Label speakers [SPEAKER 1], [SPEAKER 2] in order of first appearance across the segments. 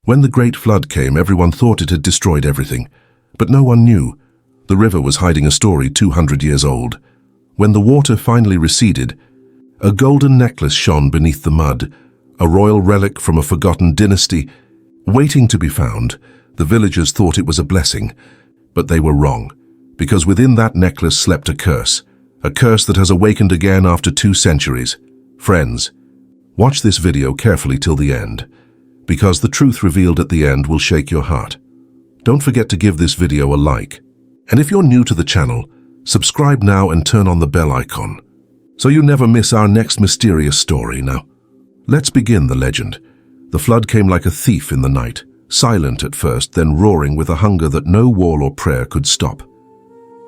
[SPEAKER 1] When the great flood came, everyone thought it had destroyed everything. But no one knew. The river was hiding a story 200 years old. When the water finally receded, a golden necklace shone beneath the mud, a royal relic from a forgotten dynasty. Waiting to be found, the villagers thought it was a blessing. But they were wrong, because within that necklace slept a curse that has awakened again after 2 centuries. Friends, watch this video carefully till the end, because the truth revealed at the end will shake your heart. Don't forget to give this video a like. And if you're new to the channel, subscribe now and turn on the bell icon, so you never miss our next mysterious story. Now, let's begin the legend. The flood came like a thief in the night, silent at first, then roaring with a hunger that no wall or prayer could stop.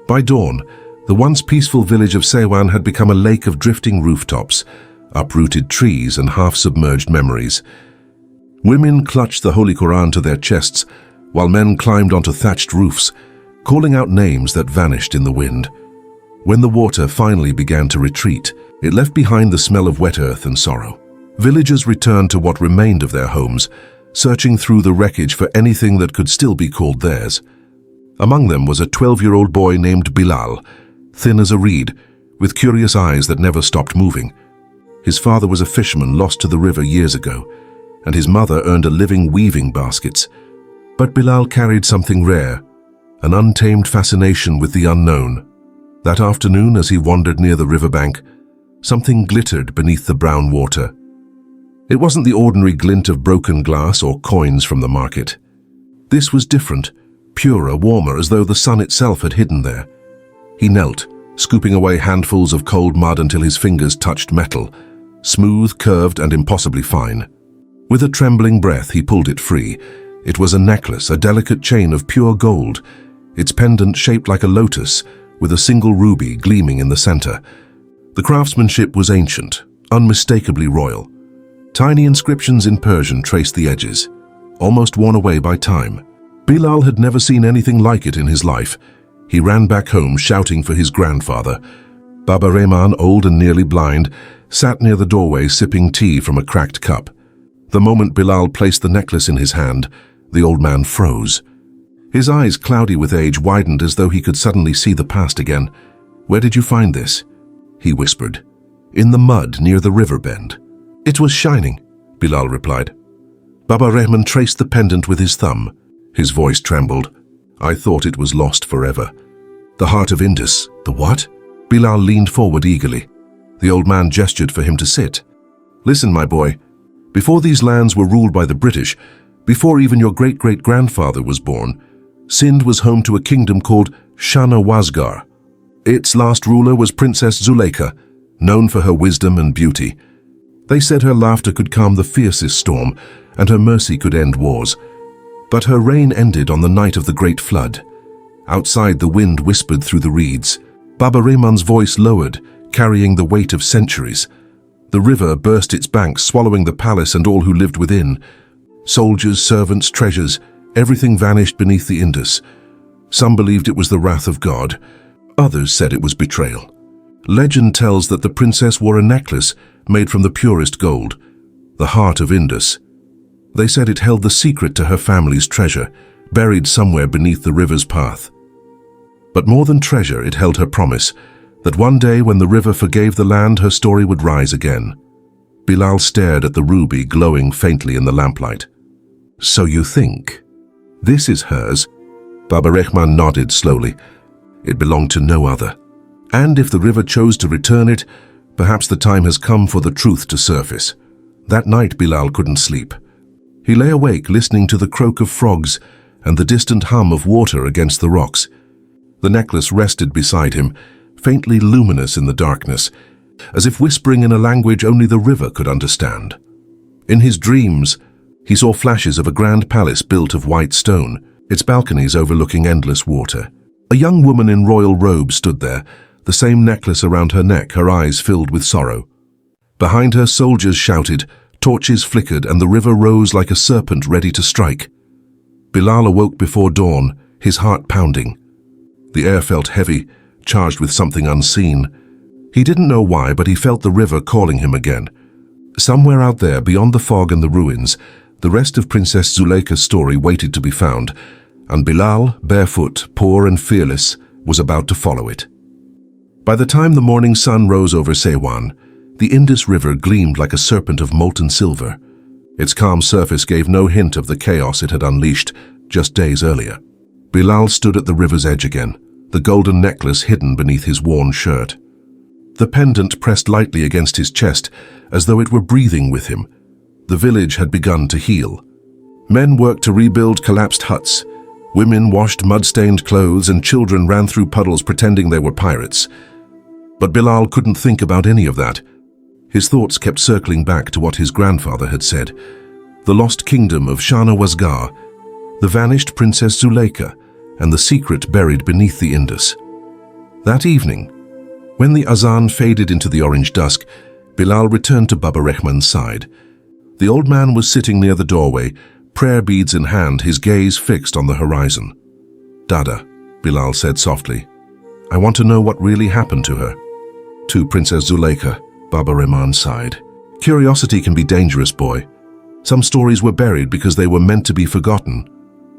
[SPEAKER 1] By dawn, the once peaceful village of Sewan had become a lake of drifting rooftops, uprooted trees and half-submerged memories. Women clutched the Holy Quran to their chests, while men climbed onto thatched roofs, calling out names that vanished in the wind. When the water finally began to retreat, it left behind the smell of wet earth and sorrow. Villagers returned to what remained of their homes, searching through the wreckage for anything that could still be called theirs. Among them was a 12-year-old boy named Bilal, thin as a reed, with curious eyes that never stopped moving. His father was a fisherman lost to the river years ago, and his mother earned a living weaving baskets. But Bilal carried something rare, an untamed fascination with the unknown. That afternoon, as he wandered near the riverbank, something glittered beneath the brown water. It wasn't the ordinary glint of broken glass or coins from the market. This was different, purer, warmer, as though the sun itself had hidden there. He knelt, scooping away handfuls of cold mud until his fingers touched metal, smooth, curved, and impossibly fine. With a trembling breath, he pulled it free. It was a necklace, a delicate chain of pure gold, its pendant shaped like a lotus, with a single ruby gleaming in the center. The craftsmanship was ancient, unmistakably royal. Tiny inscriptions in Persian traced the edges, almost worn away by time. Bilal had never seen anything like it in his life. He ran back home shouting for his grandfather. Baba Rehman, old and nearly blind, sat near the doorway sipping tea from a cracked cup. The moment Bilal placed the necklace in his hand, the old man froze. His eyes, cloudy with age, widened as though he could suddenly see the past again. "Where did you find this?" he whispered. "In the mud near the river bend." "It was shining," Bilal replied. Baba Rehman traced the pendant with his thumb. His voice trembled. "I thought it was lost forever." "The Heart of Indus." "The what?" Bilal leaned forward eagerly. The old man gestured for him to sit. "Listen, my boy. Before these lands were ruled by the British, before even your great-great-grandfather was born, Sindh was home to a kingdom called Shah-Nawazgar. Its last ruler was Princess Zuleikha, known for her wisdom and beauty. They said her laughter could calm the fiercest storm, and her mercy could end wars. But her reign ended on the night of the Great Flood. Outside, the wind whispered through the reeds. Baba Rehman's voice lowered, carrying the weight of centuries. The river burst its banks, swallowing the palace and all who lived within. Soldiers, servants, treasures, everything vanished beneath the Indus. Some believed it was the wrath of God. Others said it was betrayal. Legend tells that the princess wore a necklace made from the purest gold, the Heart of Indus. They said it held the secret to her family's treasure, buried somewhere beneath the river's path. But more than treasure, it held her promise that one day when the river forgave the land, her story would rise again. Bilal stared at the ruby glowing faintly in the lamplight. "So you think this is hers?" Baba Rehman nodded slowly. "It belonged to no other. And if the river chose to return it, perhaps the time has come for the truth to surface." That night, Bilal couldn't sleep. He lay awake listening to the croak of frogs and the distant hum of water against the rocks. The necklace rested beside him, faintly luminous in the darkness, as if whispering in a language only the river could understand. In his dreams, he saw flashes of a grand palace built of white stone, its balconies overlooking endless water. A young woman in royal robes stood there, the same necklace around her neck, her eyes filled with sorrow. Behind her, soldiers shouted, torches flickered, and the river rose like a serpent ready to strike. Bilal awoke before dawn, his heart pounding. The air felt heavy, charged with something unseen. He didn't know why, but he felt the river calling him again. Somewhere out there, beyond the fog and the ruins, The rest of Princess Zuleikha's story waited to be found, and Bilal, barefoot, poor and fearless, was about to follow it. By the time the morning sun rose over Sehwan, the Indus River gleamed like a serpent of molten silver. Its calm surface gave no hint of the chaos it had unleashed just days earlier. Bilal stood at the river's edge again, the golden necklace hidden beneath his worn shirt. The pendant pressed lightly against his chest, as though it were breathing with him. The village had begun to heal. Men worked to rebuild collapsed huts. Women washed mud-stained clothes, and children ran through puddles pretending they were pirates. But Bilal couldn't think about any of that. His thoughts kept circling back to what his grandfather had said. The lost kingdom of Shahnawazgarh, the vanished Princess Zuleikha, and the secret buried beneath the Indus. That evening, when the azan faded into the orange dusk, Bilal returned to Baba Rehman's side. The old man was sitting near the doorway, prayer beads in hand, his gaze fixed on the horizon. "Dada," Bilal said softly, "I want to know what really happened to her." "To Princess Zuleikha," Baba Rehman sighed. "Curiosity can be dangerous, boy. Some stories were buried because they were meant to be forgotten.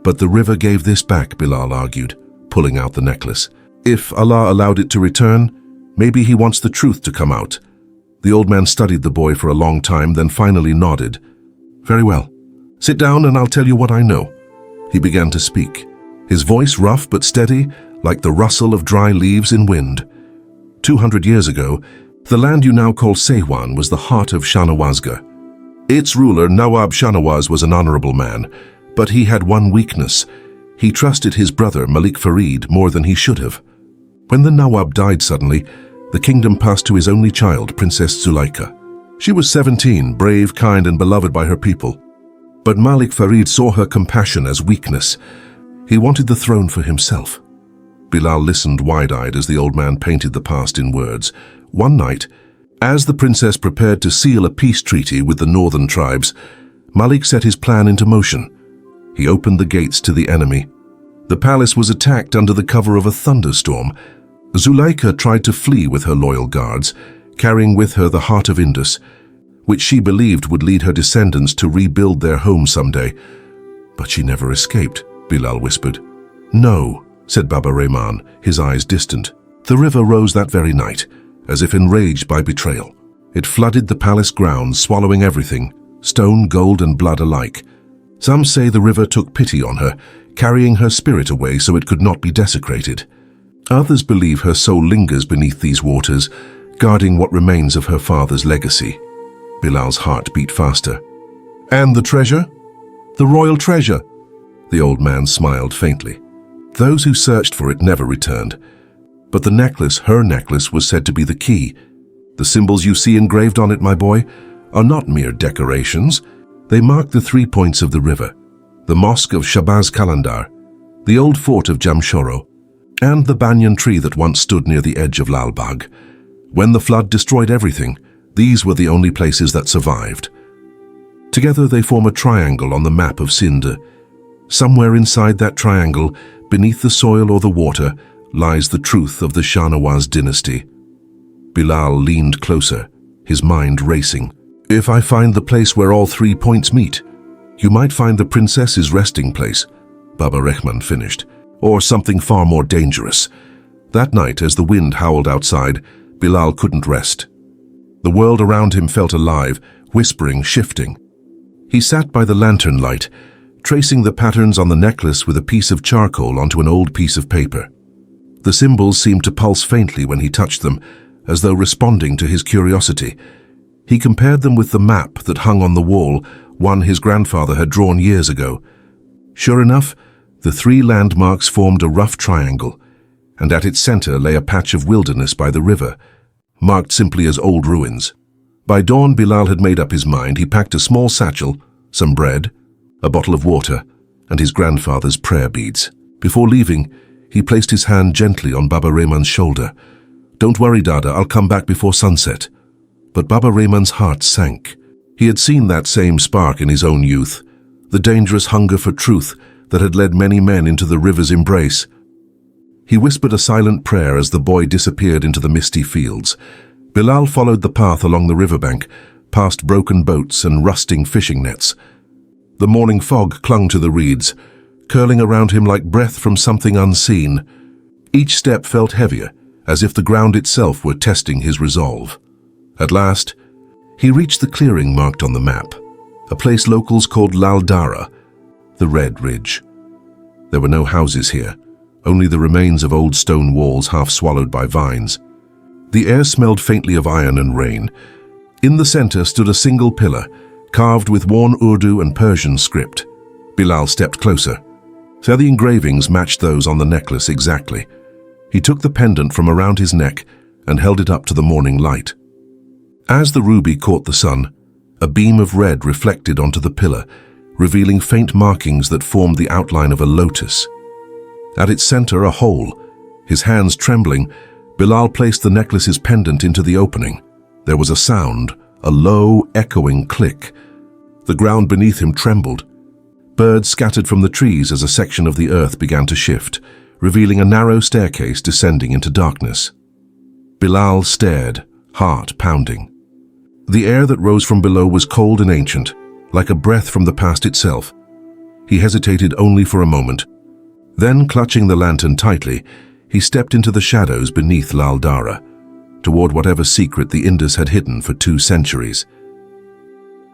[SPEAKER 1] But the river gave this back," Bilal argued, pulling out the necklace. "If Allah allowed it to return, maybe he wants the truth to come out." The old man studied the boy for a long time, then finally nodded. "Very well. Sit down and I'll tell you what I know." He began to speak, his voice rough but steady, like the rustle of dry leaves in wind. 200 years ago, the land you now call Sehwan was the heart of Shahnawazgarh. Its ruler, Nawab Shahnawaz, was an honorable man, but he had one weakness. He trusted his brother, Malik Farid, more than he should have. When the Nawab died suddenly, the kingdom passed to his only child, Princess Zuleikha. She was 17, brave, kind, and beloved by her people. But Malik Farid saw her compassion as weakness. He wanted the throne for himself. Bilal listened wide-eyed as the old man painted the past in words. One night, as the princess prepared to seal a peace treaty with the northern tribes, Malik set his plan into motion. He opened the gates to the enemy. The palace was attacked under the cover of a thunderstorm. Zuleikha tried to flee with her loyal guards, carrying with her the Heart of Indus, which she believed would lead her descendants to rebuild their home someday. "But she never escaped," Bilal whispered. "No," said Baba Rehman, his eyes distant. "The river rose that very night, as if enraged by betrayal. It flooded the palace grounds, swallowing everything, stone, gold, and blood alike. Some say the river took pity on her, carrying her spirit away so it could not be desecrated. Others believe her soul lingers beneath these waters, guarding what remains of her father's legacy." Bilal's heart beat faster. "And the treasure? The royal treasure?" The old man smiled faintly. "Those who searched for it never returned. But the necklace, her necklace, was said to be the key. The symbols you see engraved on it, my boy, are not mere decorations. They mark the 3 points of the river, the mosque of Shahbaz Qalandar, the old fort of Jamshoro, and the banyan tree that once stood near the edge of Lal Bagh. When the flood destroyed everything, these were the only places that survived. Together they form a triangle on the map of Sindh. Somewhere inside that triangle, beneath the soil or the water, lies the truth of the Shahnawaz dynasty." Bilal leaned closer, his mind racing. "If I find the place where all 3 points meet, you might find the princess's resting place," Baba Rehman finished, "or something far more dangerous." That night, as the wind howled outside, Bilal couldn't rest. The world around him felt alive, whispering, shifting. He sat by the lantern light, tracing the patterns on the necklace with a piece of charcoal onto an old piece of paper. The symbols seemed to pulse faintly when he touched them, as though responding to his curiosity. He compared them with the map that hung on the wall, one his grandfather had drawn years ago. Sure enough, the 3 landmarks formed a rough triangle, and at its center lay a patch of wilderness by the river, marked simply as old ruins. By dawn, Bilal had made up his mind. He packed a small satchel, some bread, a bottle of water, and his grandfather's prayer beads. Before leaving, he placed his hand gently on Baba Rehman's shoulder. "Don't worry, Dada, I'll come back before sunset." But Baba Rehman's heart sank. He had seen that same spark in his own youth, the dangerous hunger for truth that had led many men into the river's embrace. He whispered a silent prayer as the boy disappeared into the misty fields. Bilal followed the path along the riverbank, past broken boats and rusting fishing nets. The morning fog clung to the reeds, curling around him like breath from something unseen. Each step felt heavier, as if the ground itself were testing his resolve. At last, he reached the clearing marked on the map, a place locals called Lal Dara, the Red Ridge. There were no houses here, only the remains of old stone walls half swallowed by vines. The air smelled faintly of iron and rain. In the center stood a single pillar, carved with worn Urdu and Persian script. Bilal stepped closer. The engravings matched those on the necklace exactly. He took the pendant from around his neck and held it up to the morning light. As the ruby caught the sun, a beam of red reflected onto the pillar, revealing faint markings that formed the outline of a lotus. At its center, a hole. His hands trembling, Bilal placed the necklace's pendant into the opening. There was a sound, a low, echoing click. The ground beneath him trembled. Birds scattered from the trees as a section of the earth began to shift, revealing a narrow staircase descending into darkness. Bilal stared, heart pounding. The air that rose from below was cold and ancient, like a breath from the past itself. He hesitated only for a moment. Then, clutching the lantern tightly, he stepped into the shadows beneath Lal Dara, toward whatever secret the Indus had hidden for 2 centuries.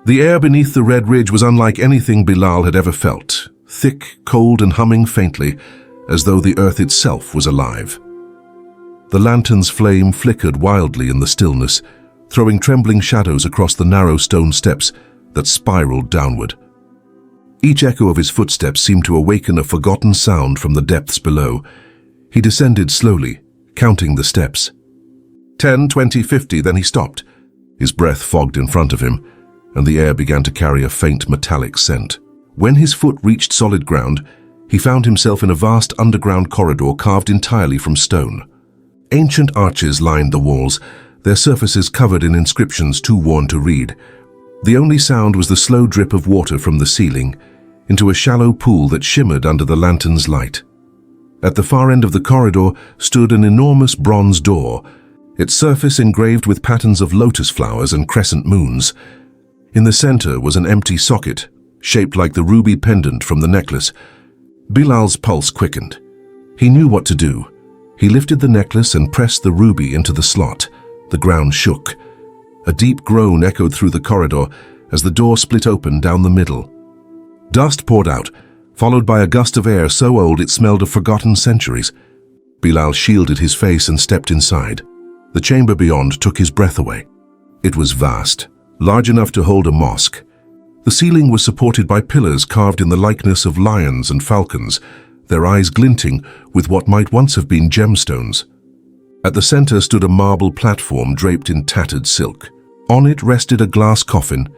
[SPEAKER 1] The air beneath the Red Ridge was unlike anything Bilal had ever felt, thick, cold, and humming faintly, as though the earth itself was alive. The lantern's flame flickered wildly in the stillness, throwing trembling shadows across the narrow stone steps that spiraled downward. Each echo of his footsteps seemed to awaken a forgotten sound from the depths below. He descended slowly, counting the steps. 10, 20, 50, then he stopped. His breath fogged in front of him, and the air began to carry a faint metallic scent. When his foot reached solid ground, he found himself in a vast underground corridor carved entirely from stone. Ancient arches lined the walls, their surfaces covered in inscriptions too worn to read. The only sound was the slow drip of water from the ceiling into a shallow pool that shimmered under the lantern's light. At the far end of the corridor stood an enormous bronze door, its surface engraved with patterns of lotus flowers and crescent moons. In the center was an empty socket, shaped like the ruby pendant from the necklace. Bilal's pulse quickened. He knew what to do. He lifted the necklace and pressed the ruby into the slot. The ground shook. A deep groan echoed through the corridor as the door split open down the middle. Dust poured out, followed by a gust of air so old it smelled of forgotten centuries. Bilal shielded his face and stepped inside. The chamber beyond took his breath away. It was vast, large enough to hold a mosque. The ceiling was supported by pillars carved in the likeness of lions and falcons, their eyes glinting with what might once have been gemstones. At the center stood a marble platform draped in tattered silk. On it rested a glass coffin,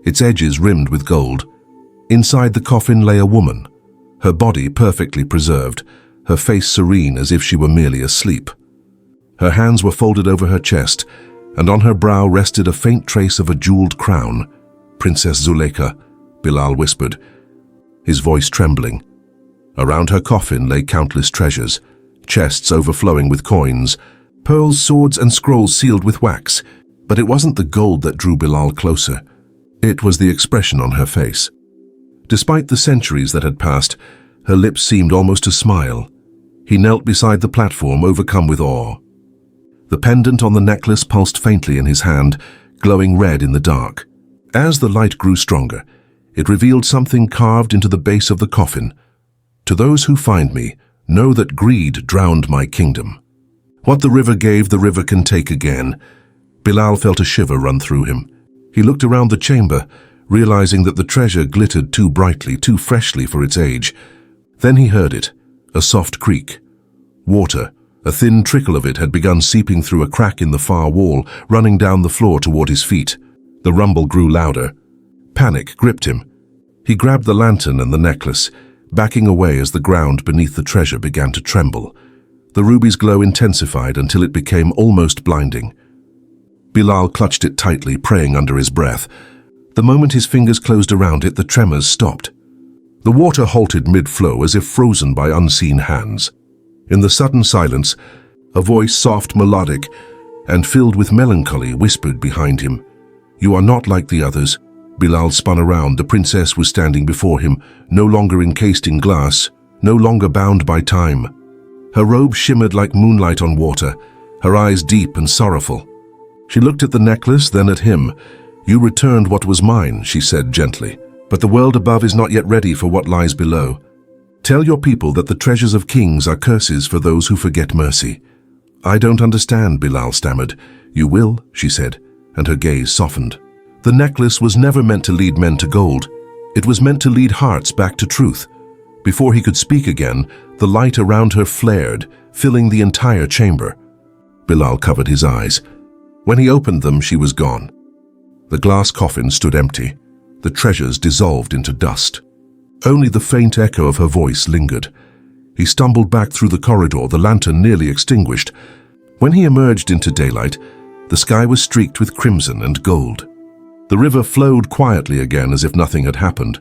[SPEAKER 1] its edges rimmed with gold. Inside the coffin lay a woman, her body perfectly preserved, her face serene as if she were merely asleep. Her hands were folded over her chest, and on her brow rested a faint trace of a jeweled crown. "Princess Zuleikha," Bilal whispered, his voice trembling. Around her coffin lay countless treasures, chests overflowing with coins, pearls, swords, and scrolls sealed with wax. But it wasn't the gold that drew Bilal closer. It was the expression on her face. Despite the centuries that had passed, her lips seemed almost to smile. He knelt beside the platform, overcome with awe. The pendant on the necklace pulsed faintly in his hand, glowing red in the dark. As the light grew stronger, it revealed something carved into the base of the coffin. "To those who find me, know that greed drowned my kingdom. What the river gave, the river can take again." Bilal felt a shiver run through him. He looked around the chamber, realizing that the treasure glittered too brightly, too freshly for its age. Then he heard it, a soft creak. Water, a thin trickle of it, had begun seeping through a crack in the far wall, running down the floor toward his feet. The rumble grew louder. Panic gripped him. He grabbed the lantern and the necklace, backing away as the ground beneath the treasure began to tremble. The ruby's glow intensified until it became almost blinding. Bilal clutched it tightly, praying under his breath. The moment his fingers closed around it, the tremors stopped. The water halted mid-flow as if frozen by unseen hands. In the sudden silence, a voice, soft, melodic, and filled with melancholy, whispered behind him, "You are not like the others. Bilal spun around. The princess was standing before him, no longer encased in glass, no longer bound by time. Her robe shimmered like moonlight on water, her eyes deep and sorrowful. She looked at the necklace, then at him. "You returned what was mine," she said gently, "but the world above is not yet ready for what lies below. Tell your people that the treasures of kings are curses for those who forget mercy." "I don't understand," Bilal stammered. "You will," she said, and her gaze softened. The necklace was never meant to lead men to gold. It was meant to lead hearts back to truth. Before he could speak again, the light around her flared, filling the entire chamber. Bilal covered his eyes. When he opened them, she was gone. The glass coffin stood empty. The treasures dissolved into dust. Only the faint echo of her voice lingered. He stumbled back through the corridor, the lantern nearly extinguished. When he emerged into daylight, the sky was streaked with crimson and gold. The river flowed quietly again as if nothing had happened.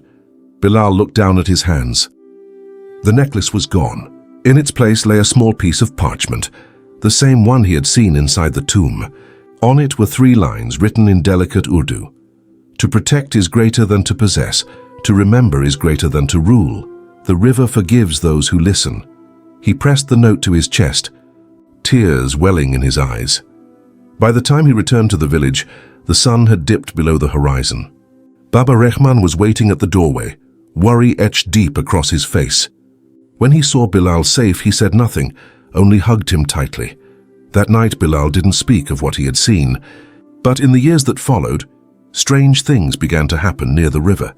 [SPEAKER 1] Bilal looked down at his hands. The necklace was gone. In its place lay a small piece of parchment, the same one he had seen inside the tomb. On it were 3 lines written in delicate Urdu. "To protect is greater than to possess. To remember is greater than to rule. The river forgives those who listen." He pressed the note to his chest, tears welling in his eyes. By the time he returned to the village, the sun had dipped below the horizon. Baba Rehman was waiting at the doorway, worry etched deep across his face. When he saw Bilal safe, he said nothing, only hugged him tightly. That night, Bilal didn't speak of what he had seen, but in the years that followed, strange things began to happen near the river.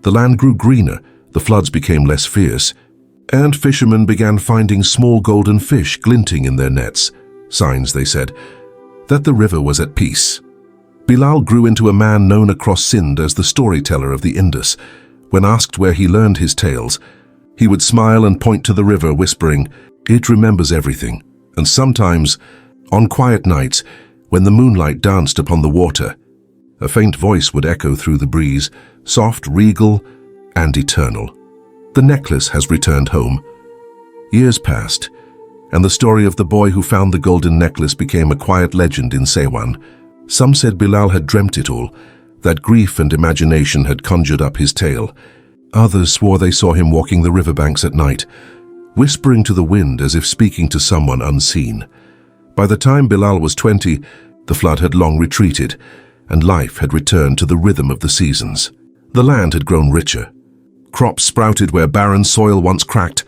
[SPEAKER 1] The land grew greener, the floods became less fierce, and fishermen began finding small golden fish glinting in their nets, signs, they said, that the river was at peace. Bilal grew into a man known across Sindh as the storyteller of the Indus. When asked where he learned his tales, he would smile and point to the river, whispering, "It remembers everything." And sometimes, on quiet nights, when the moonlight danced upon the water, a faint voice would echo through the breeze, soft, regal, and eternal. The necklace has returned home. Years passed, and the story of the boy who found the golden necklace became a quiet legend in Sewan. Some said Bilal had dreamt it all, that grief and imagination had conjured up his tale. Others swore they saw him walking the riverbanks at night, whispering to the wind as if speaking to someone unseen. By the time Bilal was 20, the flood had long retreated, and life had returned to the rhythm of the seasons. The land had grown richer. Crops sprouted where barren soil once cracked,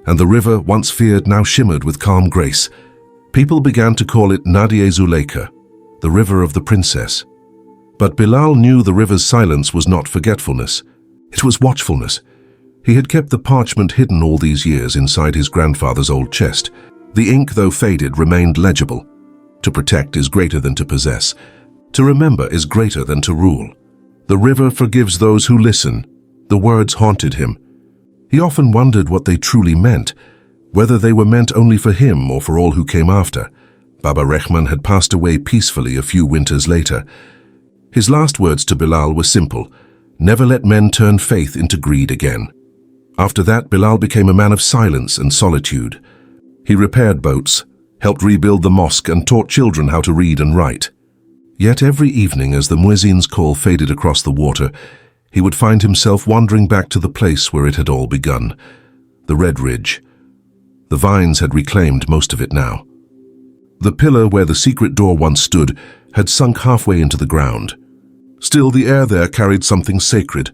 [SPEAKER 1] and the river, once feared, now shimmered with calm grace. People began to call it Nadia Zuleikha, the river of the princess. But Bilal knew the river's silence was not forgetfulness. It was watchfulness. He had kept the parchment hidden all these years inside his grandfather's old chest. The ink, though faded, remained legible. To protect is greater than to possess. To remember is greater than to rule. The river forgives those who listen. The words haunted him. He often wondered what they truly meant, whether they were meant only for him or for all who came after. Baba Rehman had passed away peacefully a few winters later. His last words to Bilal were simple: never let men turn faith into greed again. After that, Bilal became a man of silence and solitude. He repaired boats, helped rebuild the mosque, and taught children how to read and write. Yet every evening, as the muezzin's call faded across the water, he would find himself wandering back to the place where it had all begun, the Red Ridge. The vines had reclaimed most of it now. The pillar where the secret door once stood had sunk halfway into the ground. Still, the air there carried something sacred,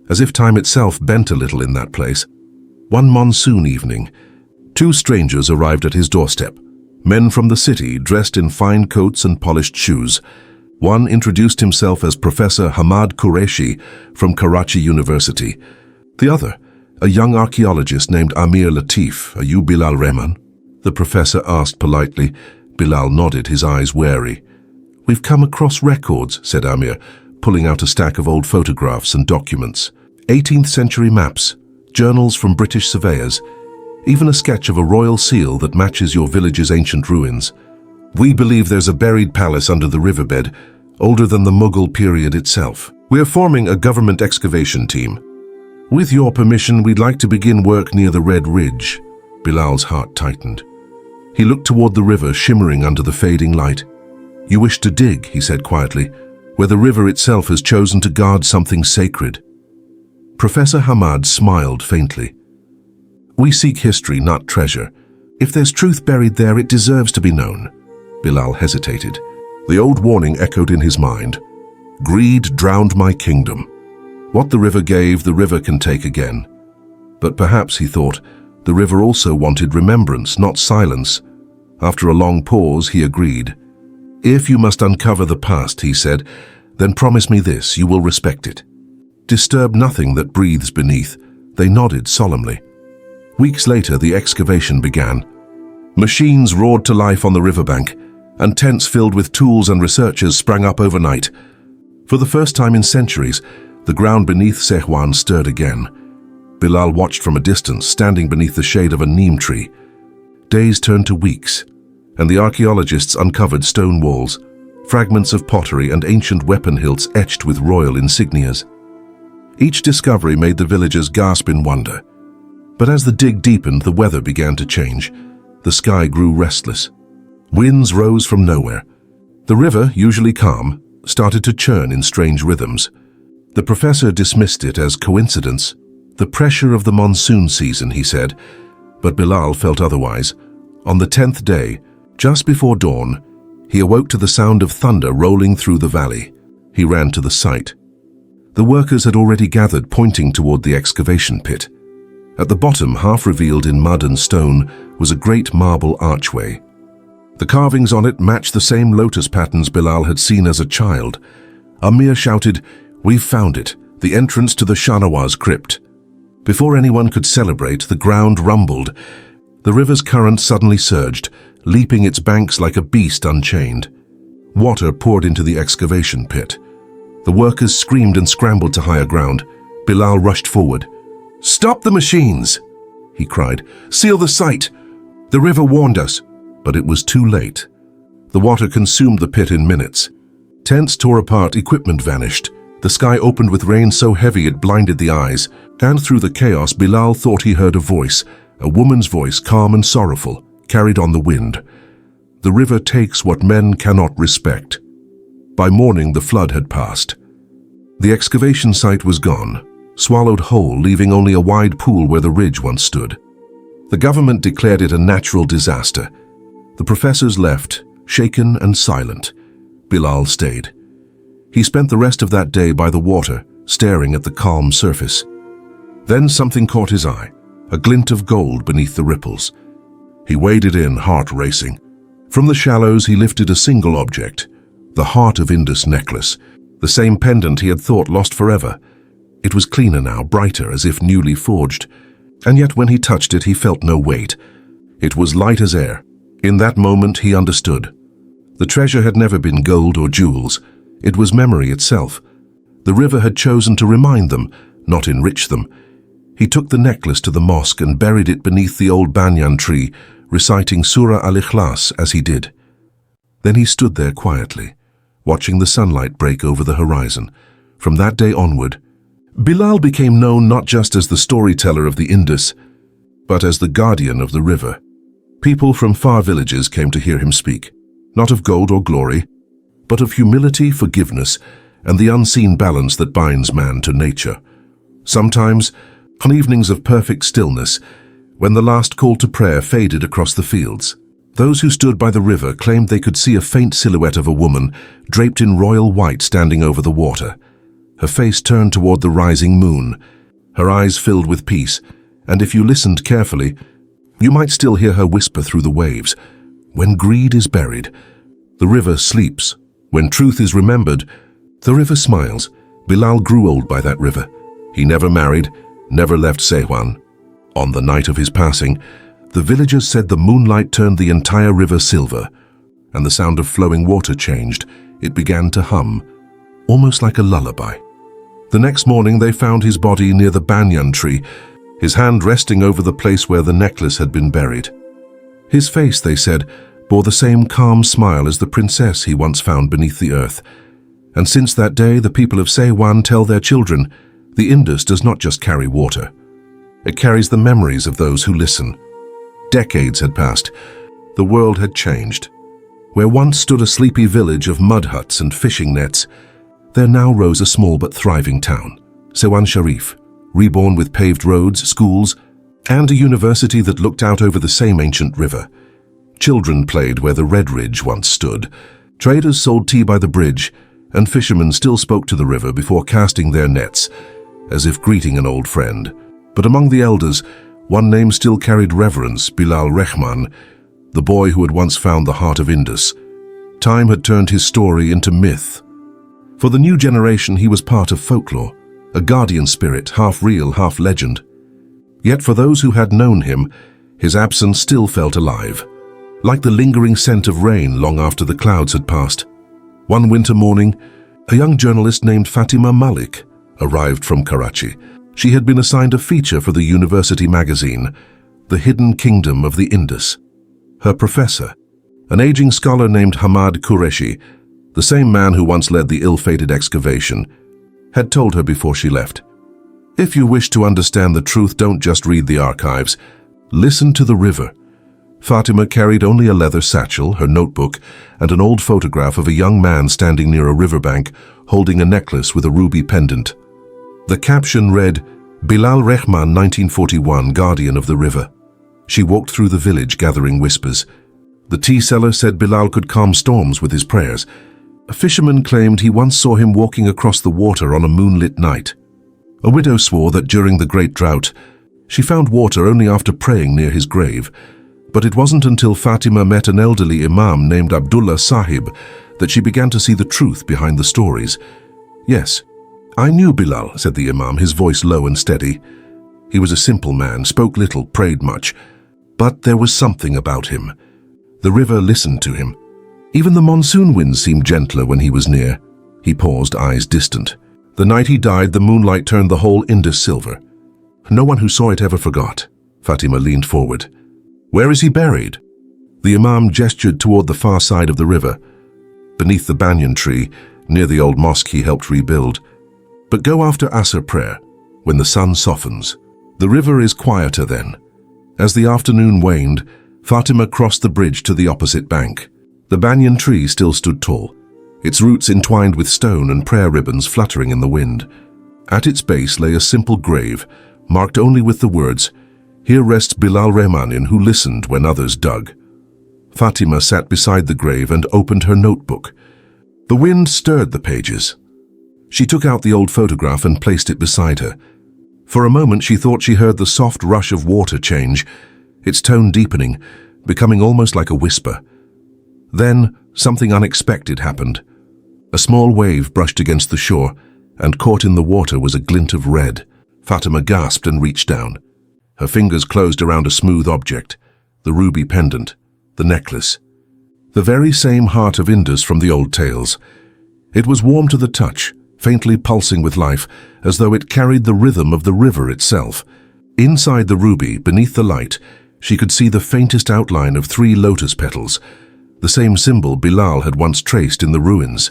[SPEAKER 1] as if time itself bent a little in that place. One monsoon evening, 2 strangers arrived at his doorstep, men from the city dressed in fine coats and polished shoes. One introduced himself as Professor Hamad Qureshi from Karachi University. The other, a young archaeologist named Amir Latif. "Are you Bilal Rehman?" the professor asked politely. Bilal nodded, his eyes wary. "We've come across records," said Amir, pulling out a stack of old photographs and documents. 18th century maps, journals from British surveyors, even a sketch of a royal seal that matches your village's ancient ruins. "We believe there's a buried palace under the riverbed, older than the Mughal period itself. We're forming a government excavation team. With your permission, we'd like to begin work near the Red Ridge." Bilal's heart tightened. He looked toward the river shimmering under the fading light. "You wish to dig," he said quietly. where the river itself has chosen to guard something sacred. Professor Hamad smiled faintly. We seek history, not treasure. If there's truth buried there, it deserves to be known. Bilal hesitated. The old warning echoed in his mind. Greed drowned my kingdom. What the river gave, the river can take again. But perhaps, he thought, the river also wanted remembrance, not silence. After a long pause, he agreed. If you must uncover the past, he said, then promise me this, you will respect it. Disturb nothing that breathes beneath. They nodded solemnly. Weeks later, the excavation began. Machines roared to life on the riverbank, and tents filled with tools and researchers sprang up overnight. For the first time in centuries, the ground beneath Sehwan stirred again. Bilal watched from a distance, standing beneath the shade of a neem tree. Days turned to weeks, and the archaeologists uncovered stone walls, fragments of pottery and ancient weapon hilts etched with royal insignias. Each discovery made the villagers gasp in wonder. But as the dig deepened, the weather began to change. The sky grew restless. Winds rose from nowhere. The river, usually calm, started to churn in strange rhythms. The professor dismissed it as coincidence. The pressure of the monsoon season, he said, but Bilal felt otherwise. On the 10th day, just before dawn, he awoke to the sound of thunder rolling through the valley. He ran to the site. The workers had already gathered, pointing toward the excavation pit. At the bottom, half revealed in mud and stone, was a great marble archway. The carvings on it matched the same lotus patterns Bilal had seen as a child. Amir shouted, "We've found it, the entrance to the Shahnawaz crypt." Before anyone could celebrate, the ground rumbled. The river's current suddenly surged, leaping its banks like a beast unchained. Water poured into the excavation pit. The workers screamed and scrambled to higher ground. Bilal rushed forward. "Stop the machines!" he cried. "Seal the site! The river warned us." But it was too late. The water consumed the pit in minutes. Tents tore apart, equipment vanished. The sky opened with rain so heavy it blinded the eyes, and through the chaos Bilal thought he heard a voice, a woman's voice, calm and sorrowful, carried on the wind. The river takes what men cannot respect. By morning the flood had passed. The excavation site was gone, swallowed whole, leaving only a wide pool where the ridge once stood. The government declared it a natural disaster. The professors left, shaken and silent. Bilal stayed. He spent the rest of that day by the water, staring at the calm surface. Then something caught his eye, a glint of gold beneath the ripples. He waded in, heart racing. From the shallows he lifted a single object, the Heart of Indus necklace, the same pendant he had thought lost forever. It was cleaner now, brighter, as if newly forged. And yet when he touched it, he felt no weight. It was light as air. In that moment he understood. The treasure had never been gold or jewels. It was memory itself. The river had chosen to remind them, not enrich them. He took the necklace to the mosque and buried it beneath the old banyan tree, reciting Surah Al-Ikhlas as he did. Then he stood there quietly, watching the sunlight break over the horizon. From that day onward, Bilal became known not just as the storyteller of the Indus, but as the guardian of the river. People from far villages came to hear him speak, not of gold or glory, but of humility, forgiveness, and the unseen balance that binds man to nature. Sometimes, on evenings of perfect stillness, when the last call to prayer faded across the fields, those who stood by the river claimed they could see a faint silhouette of a woman draped in royal white standing over the water. Her face turned toward the rising moon, her eyes filled with peace, and if you listened carefully, you might still hear her whisper through the waves, "When greed is buried, the river sleeps. When truth is remembered, the river smiles." Bilal grew old by that river. He never married, never left Sehwan. On the night of his passing, the villagers said the moonlight turned the entire river silver, and the sound of flowing water changed. It began to hum, almost like a lullaby. The next morning they found his body near the banyan tree, his hand resting over the place where the necklace had been buried. His face, they said, bore the same calm smile as the princess he once found beneath the earth. And since that day, the people of Sehwan tell their children, the Indus does not just carry water. It carries the memories of those who listen. Decades had passed. The world had changed. Where once stood a sleepy village of mud huts and fishing nets, there now rose a small but thriving town, Sewan Sharif, reborn with paved roads, schools, and a university that looked out over the same ancient river. Children played where the Red Ridge once stood. Traders sold tea by the bridge, and fishermen still spoke to the river before casting their nets, as if greeting an old friend. But among the elders, one name still carried reverence: Bilal Rehman, the boy who had once found the Heart of Indus. Time had turned his story into myth. For the new generation, he was part of folklore, a guardian spirit, half real, half legend. Yet for those who had known him, his absence still felt alive, like the lingering scent of rain long after the clouds had passed. One winter morning, a young journalist named Fatima Malik arrived from Karachi. She had been assigned a feature for the university magazine, The Hidden Kingdom of the Indus. Her professor, an aging scholar named Hamad Qureshi, the same man who once led the ill-fated excavation, had told her before she left, "If you wish to understand the truth, don't just read the archives. Listen to the river." Fatima carried only a leather satchel, her notebook, and an old photograph of a young man standing near a riverbank holding a necklace with a ruby pendant. The caption read, "Bilal Rehman, 1941, Guardian of the River." She walked through the village gathering whispers. The tea seller said Bilal could calm storms with his prayers. A fisherman claimed he once saw him walking across the water on a moonlit night. A widow swore that during the Great Drought, she found water only after praying near his grave. But it wasn't until Fatima met an elderly imam named Abdullah Sahib that she began to see the truth behind the stories. "Yes, I knew Bilal," said the imam, his voice low and steady. He was a simple man, spoke little, prayed much. But there was something about him. The river listened to him. Even the monsoon winds seemed gentler when he was near. He paused, eyes distant. The night he died, the moonlight turned the whole Indus silver. No one who saw it ever forgot. Fatima leaned forward. "Where is he buried?" The imam gestured toward the far side of the river, beneath the banyan tree, near the old mosque he helped rebuild. "But go after Asr prayer, when the sun softens. The river is quieter then." As the afternoon waned, Fatima crossed the bridge to the opposite bank. The banyan tree still stood tall, its roots entwined with stone and prayer ribbons fluttering in the wind. At its base lay a simple grave, marked only with the words, "Here rests Bilal Rehmanin, who listened when others dug." Fatima sat beside the grave and opened her notebook. The wind stirred the pages. She took out the old photograph and placed it beside her. For a moment she thought she heard the soft rush of water change, its tone deepening, becoming almost like a whisper. Then something unexpected happened. A small wave brushed against the shore, and caught in the water was a glint of red. Fatima gasped and reached down. Her fingers closed around a smooth object, the ruby pendant, the necklace. The very same Heart of Indus from the old tales. It was warm to the touch, faintly pulsing with life, as though it carried the rhythm of the river itself. Inside the ruby, beneath the light, she could see the faintest outline of 3 lotus petals, the same symbol Bilal had once traced in the ruins.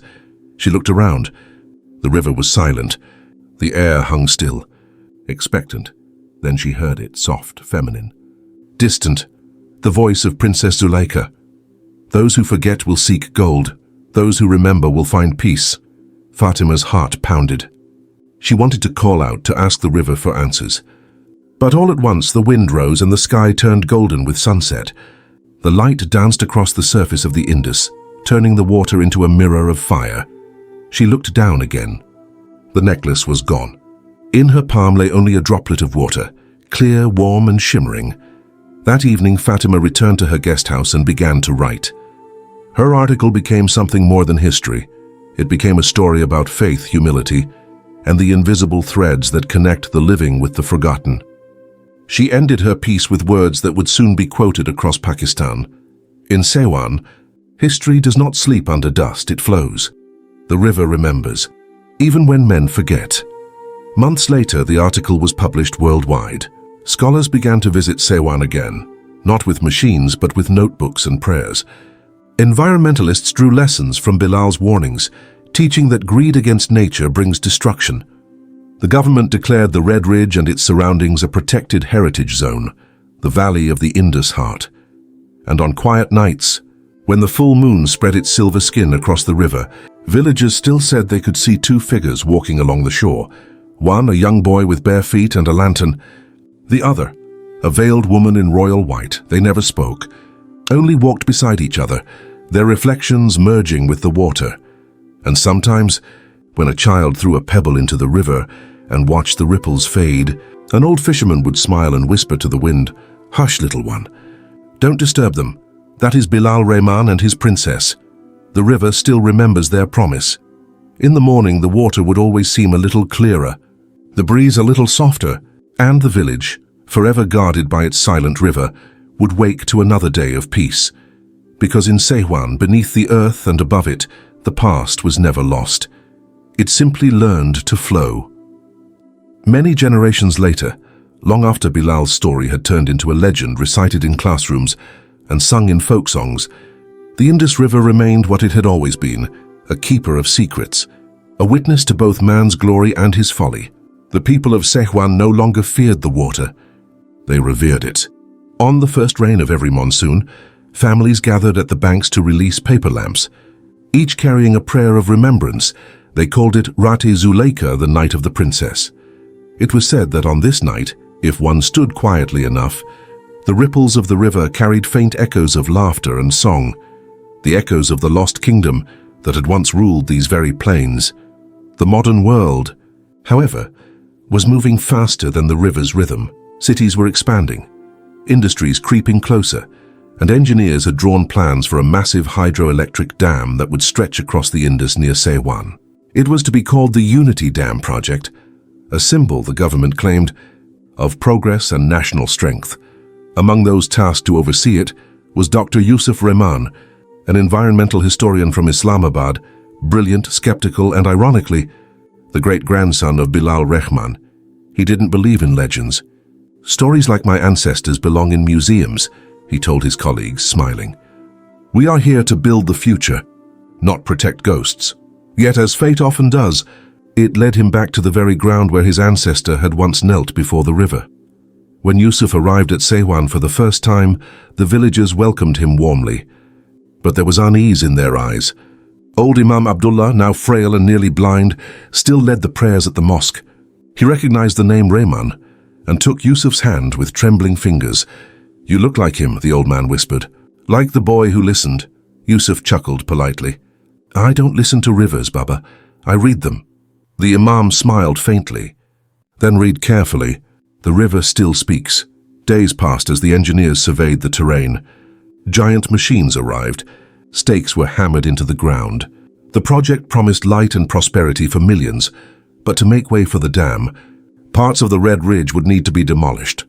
[SPEAKER 1] She looked around. The river was silent. The air hung still, expectant. Then she heard it, soft, feminine. Distant, the voice of Princess Zuleikha. "Those who forget will seek gold. Those who remember will find peace." Fatima's heart pounded. She wanted to call out, to ask the river for answers. But all at once the wind rose and the sky turned golden with sunset. The light danced across the surface of the Indus, turning the water into a mirror of fire. She looked down again. The necklace was gone. In her palm lay only a droplet of water, clear, warm, and shimmering. That evening, Fatima returned to her guest house and began to write. Her article became something more than history. It became a story about faith, humility, and the invisible threads that connect the living with the forgotten. She ended her piece with words that would soon be quoted across Pakistan. In Sewan, history does not sleep under dust, it flows. The river remembers, even when men forget. Months later, the article was published worldwide. Scholars began to visit Sewan again, not with machines, but with notebooks and prayers. Environmentalists drew lessons from Bilal's warnings, teaching that greed against nature brings destruction. The government declared the Red Ridge and its surroundings a protected heritage zone, the valley of the Indus Heart. And on quiet nights, when the full moon spread its silver skin across the river, Villagers still said they could see two figures walking along the shore. One, a young boy with bare feet and a lantern. The other, a veiled woman in royal white. They never spoke, only walked beside each other, their reflections merging with the water. And sometimes, when a child threw a pebble into the river and watched the ripples fade, an old fisherman would smile and whisper to the wind, "Hush, little one. Don't disturb them. That is Bilal Rehman and his princess." The river still remembers their promise. In the morning, the water would always seem a little clearer, the breeze a little softer, and the village, forever guarded by its silent river, would wake to another day of peace. Because in Sehwan, beneath the earth and above it, the past was never lost. It simply learned to flow. Many generations later, long after Bilal's story had turned into a legend recited in classrooms and sung in folk songs, the Indus River remained what it had always been, a keeper of secrets, a witness to both man's glory and his folly. The people of Sehwan no longer feared the water. They revered it. On the first rain of every monsoon, families gathered at the banks to release paper lamps, each carrying a prayer of remembrance. They called it Rati Zuleikha, the night of the princess. It was said that on this night, if one stood quietly enough, the ripples of the river carried faint echoes of laughter and song, the echoes of the lost kingdom that had once ruled these very plains. The modern world, however, was moving faster than the river's rhythm. Cities were expanding, industries creeping closer, and engineers had drawn plans for a massive hydroelectric dam that would stretch across the Indus near Sehwan. It was to be called the Unity Dam Project, a symbol, the government claimed, of progress and national strength. Among those tasked to oversee it was Dr. Yusuf Rehman, an environmental historian from Islamabad, brilliant, skeptical, and ironically, the great-grandson of Bilal Rehman. He didn't believe in legends. "Stories like my ancestors belong in museums," he told his colleagues, smiling. "We are here to build the future, not protect ghosts." Yet, as fate often does, it led him back to the very ground where his ancestor had once knelt before the river. When Yusuf arrived at Sehwan for the first time, the villagers welcomed him warmly. But there was unease in their eyes. Old Imam Abdullah, now frail and nearly blind, still led the prayers at the mosque. He recognized the name Rehman and took Yusuf's hand with trembling fingers. "You look like him," the old man whispered. "Like the boy who listened." Yusuf chuckled politely. "I don't listen to rivers, Baba. I read them." The Imam smiled faintly. "Then read carefully. The river still speaks." Days passed as the engineers surveyed the terrain. Giant machines arrived. Stakes were hammered into the ground. The project promised light and prosperity for millions, but to make way for the dam, parts of the Red Ridge would need to be demolished.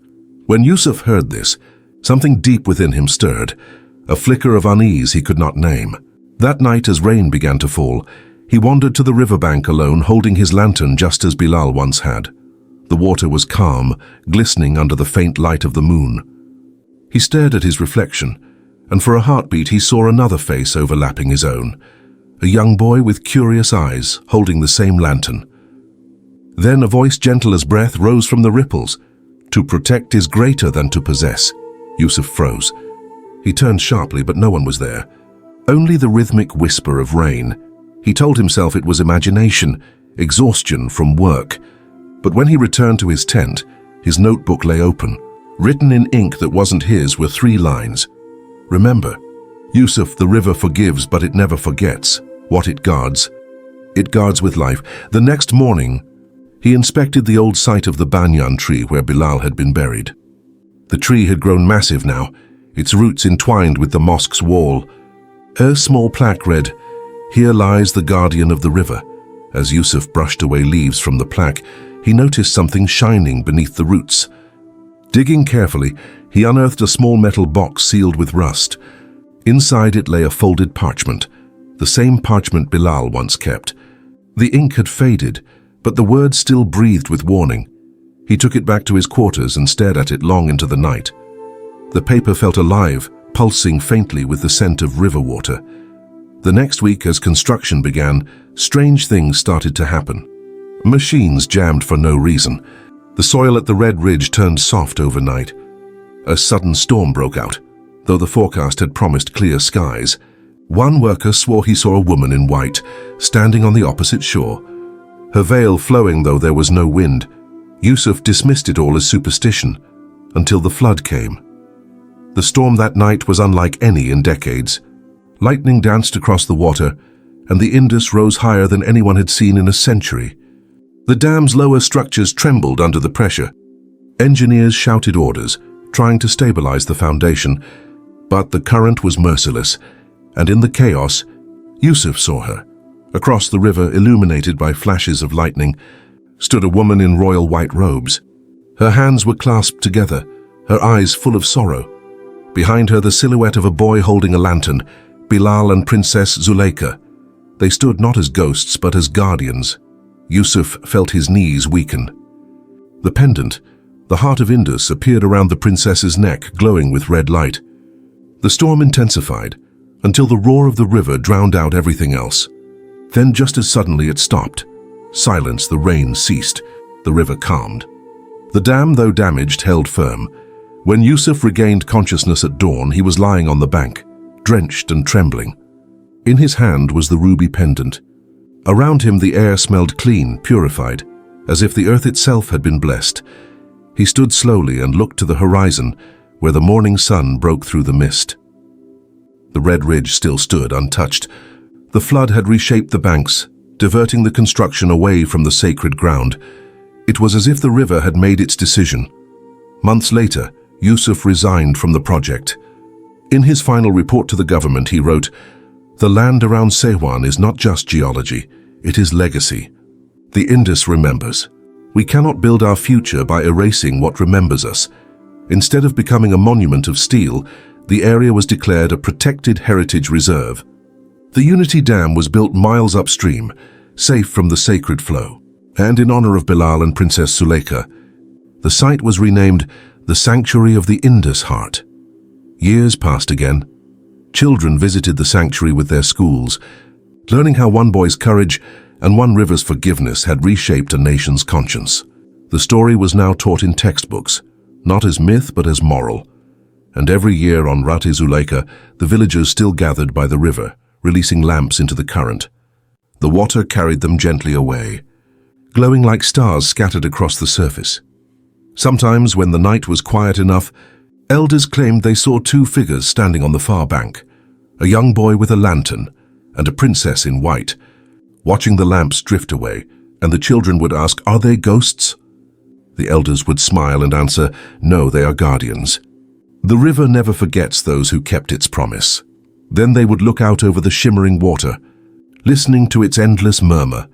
[SPEAKER 1] When Yusuf heard this, something deep within him stirred, a flicker of unease he could not name. That night, as rain began to fall, he wandered to the riverbank alone, holding his lantern just as Bilal once had. The water was calm, glistening under the faint light of the moon. He stared at his reflection, and for a heartbeat he saw another face overlapping his own, a young boy with curious eyes, holding the same lantern. Then a voice gentle as breath rose from the ripples. "To protect is greater than to possess." Yusuf froze. He turned sharply, but no one was there. Only the rhythmic whisper of rain. He told himself it was imagination, exhaustion from work. But when he returned to his tent, his notebook lay open. Written in ink that wasn't his were 3 lines. "Remember, Yusuf, the river forgives, but it never forgets. What it guards with life." The next morning, he inspected the old site of the banyan tree where Bilal had been buried. The tree had grown massive now, its roots entwined with the mosque's wall. A small plaque read, "Here lies the guardian of the river." As Yusuf brushed away leaves from the plaque, he noticed something shining beneath the roots. Digging carefully, he unearthed a small metal box sealed with rust. Inside it lay a folded parchment, the same parchment Bilal once kept. The ink had faded, but the words still breathed with warning. He took it back to his quarters and stared at it long into the night. The paper felt alive, pulsing faintly with the scent of river water. The next week, as construction began, strange things started to happen. Machines jammed for no reason. The soil at the Red Ridge turned soft overnight. A sudden storm broke out, though the forecast had promised clear skies. One worker swore he saw a woman in white, standing on the opposite shore. Her veil flowing though there was no wind. Yusuf dismissed it all as superstition, until the flood came. The storm that night was unlike any in decades. Lightning danced across the water, and the Indus rose higher than anyone had seen in a century. The dam's lower structures trembled under the pressure. Engineers shouted orders, trying to stabilize the foundation, but the current was merciless, and in the chaos, Yusuf saw her. Across the river, illuminated by flashes of lightning, stood a woman in royal white robes. Her hands were clasped together, her eyes full of sorrow. Behind her, the silhouette of a boy holding a lantern, Bilal and Princess Zuleikha. They stood not as ghosts, but as guardians. Yusuf felt his knees weaken. The pendant, the Heart of Indus, appeared around the princess's neck, glowing with red light. The storm intensified, until the roar of the river drowned out everything else. Then, just as suddenly, it stopped. Silence, the rain ceased, the river calmed. The dam, though damaged, held firm. When Yusuf regained consciousness at dawn, he was lying on the bank, drenched and trembling. In his hand was the ruby pendant. Around him the air smelled clean, purified, as if the earth itself had been blessed. He stood slowly and looked to the horizon, where the morning sun broke through the mist. The red ridge still stood untouched. The flood had reshaped the banks, diverting the construction away from the sacred ground. It was as if the river had made its decision. Months later, Yusuf resigned from the project. In his final report to the government, he wrote, "The land around Sewan is not just geology, it is legacy. The Indus remembers. We cannot build our future by erasing what remembers us." Instead of becoming a monument of steel, the area was declared a protected heritage reserve. The Unity Dam was built miles upstream, safe from the sacred flow, and in honor of Bilal and Princess Zuleikha. The site was renamed the Sanctuary of the Indus Heart. Years passed again. Children visited the sanctuary with their schools, learning how one boy's courage and one river's forgiveness had reshaped a nation's conscience. The story was now taught in textbooks, not as myth but as moral. And every year on Heart of Zuleikha, the villagers still gathered by the river, releasing lamps into the current. The water carried them gently away, glowing like stars scattered across the surface. Sometimes, when the night was quiet enough, elders claimed they saw two figures standing on the far bank, a young boy with a lantern and a princess in white, watching the lamps drift away, and the children would ask, "Are they ghosts?" The elders would smile and answer, "No, they are guardians." The river never forgets those who kept its promise. Then they would look out over the shimmering water, listening to its endless murmur,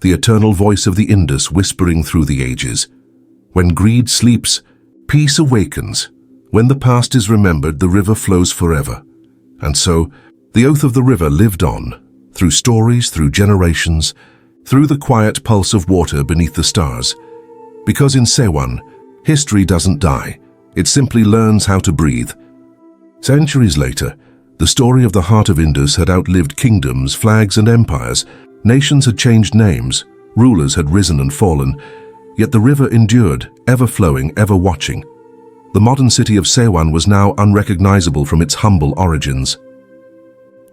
[SPEAKER 1] the eternal voice of the Indus whispering through the ages. When greed sleeps, peace awakens. When the past is remembered, the river flows forever. And so, the oath of the river lived on, through stories, through generations, through the quiet pulse of water beneath the stars. Because in Sewan, history doesn't die, it simply learns how to breathe. Centuries later, the story of the Heart of Indus had outlived kingdoms, flags, and empires. Nations had changed names, rulers had risen and fallen, yet the river endured, ever flowing, ever watching. The modern city of Sewan was now unrecognizable from its humble origins.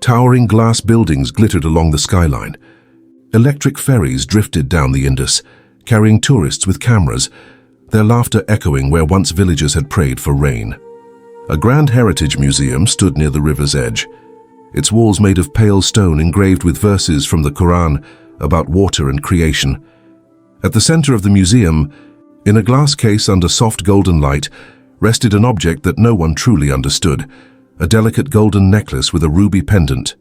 [SPEAKER 1] Towering glass buildings glittered along the skyline. Electric ferries drifted down the Indus, carrying tourists with cameras, their laughter echoing where once villagers had prayed for rain. A grand heritage museum stood near the river's edge, its walls made of pale stone engraved with verses from the Quran about water and creation. At the center of the museum, in a glass case under soft golden light, rested an object that no one truly understood, a delicate golden necklace with a ruby pendant,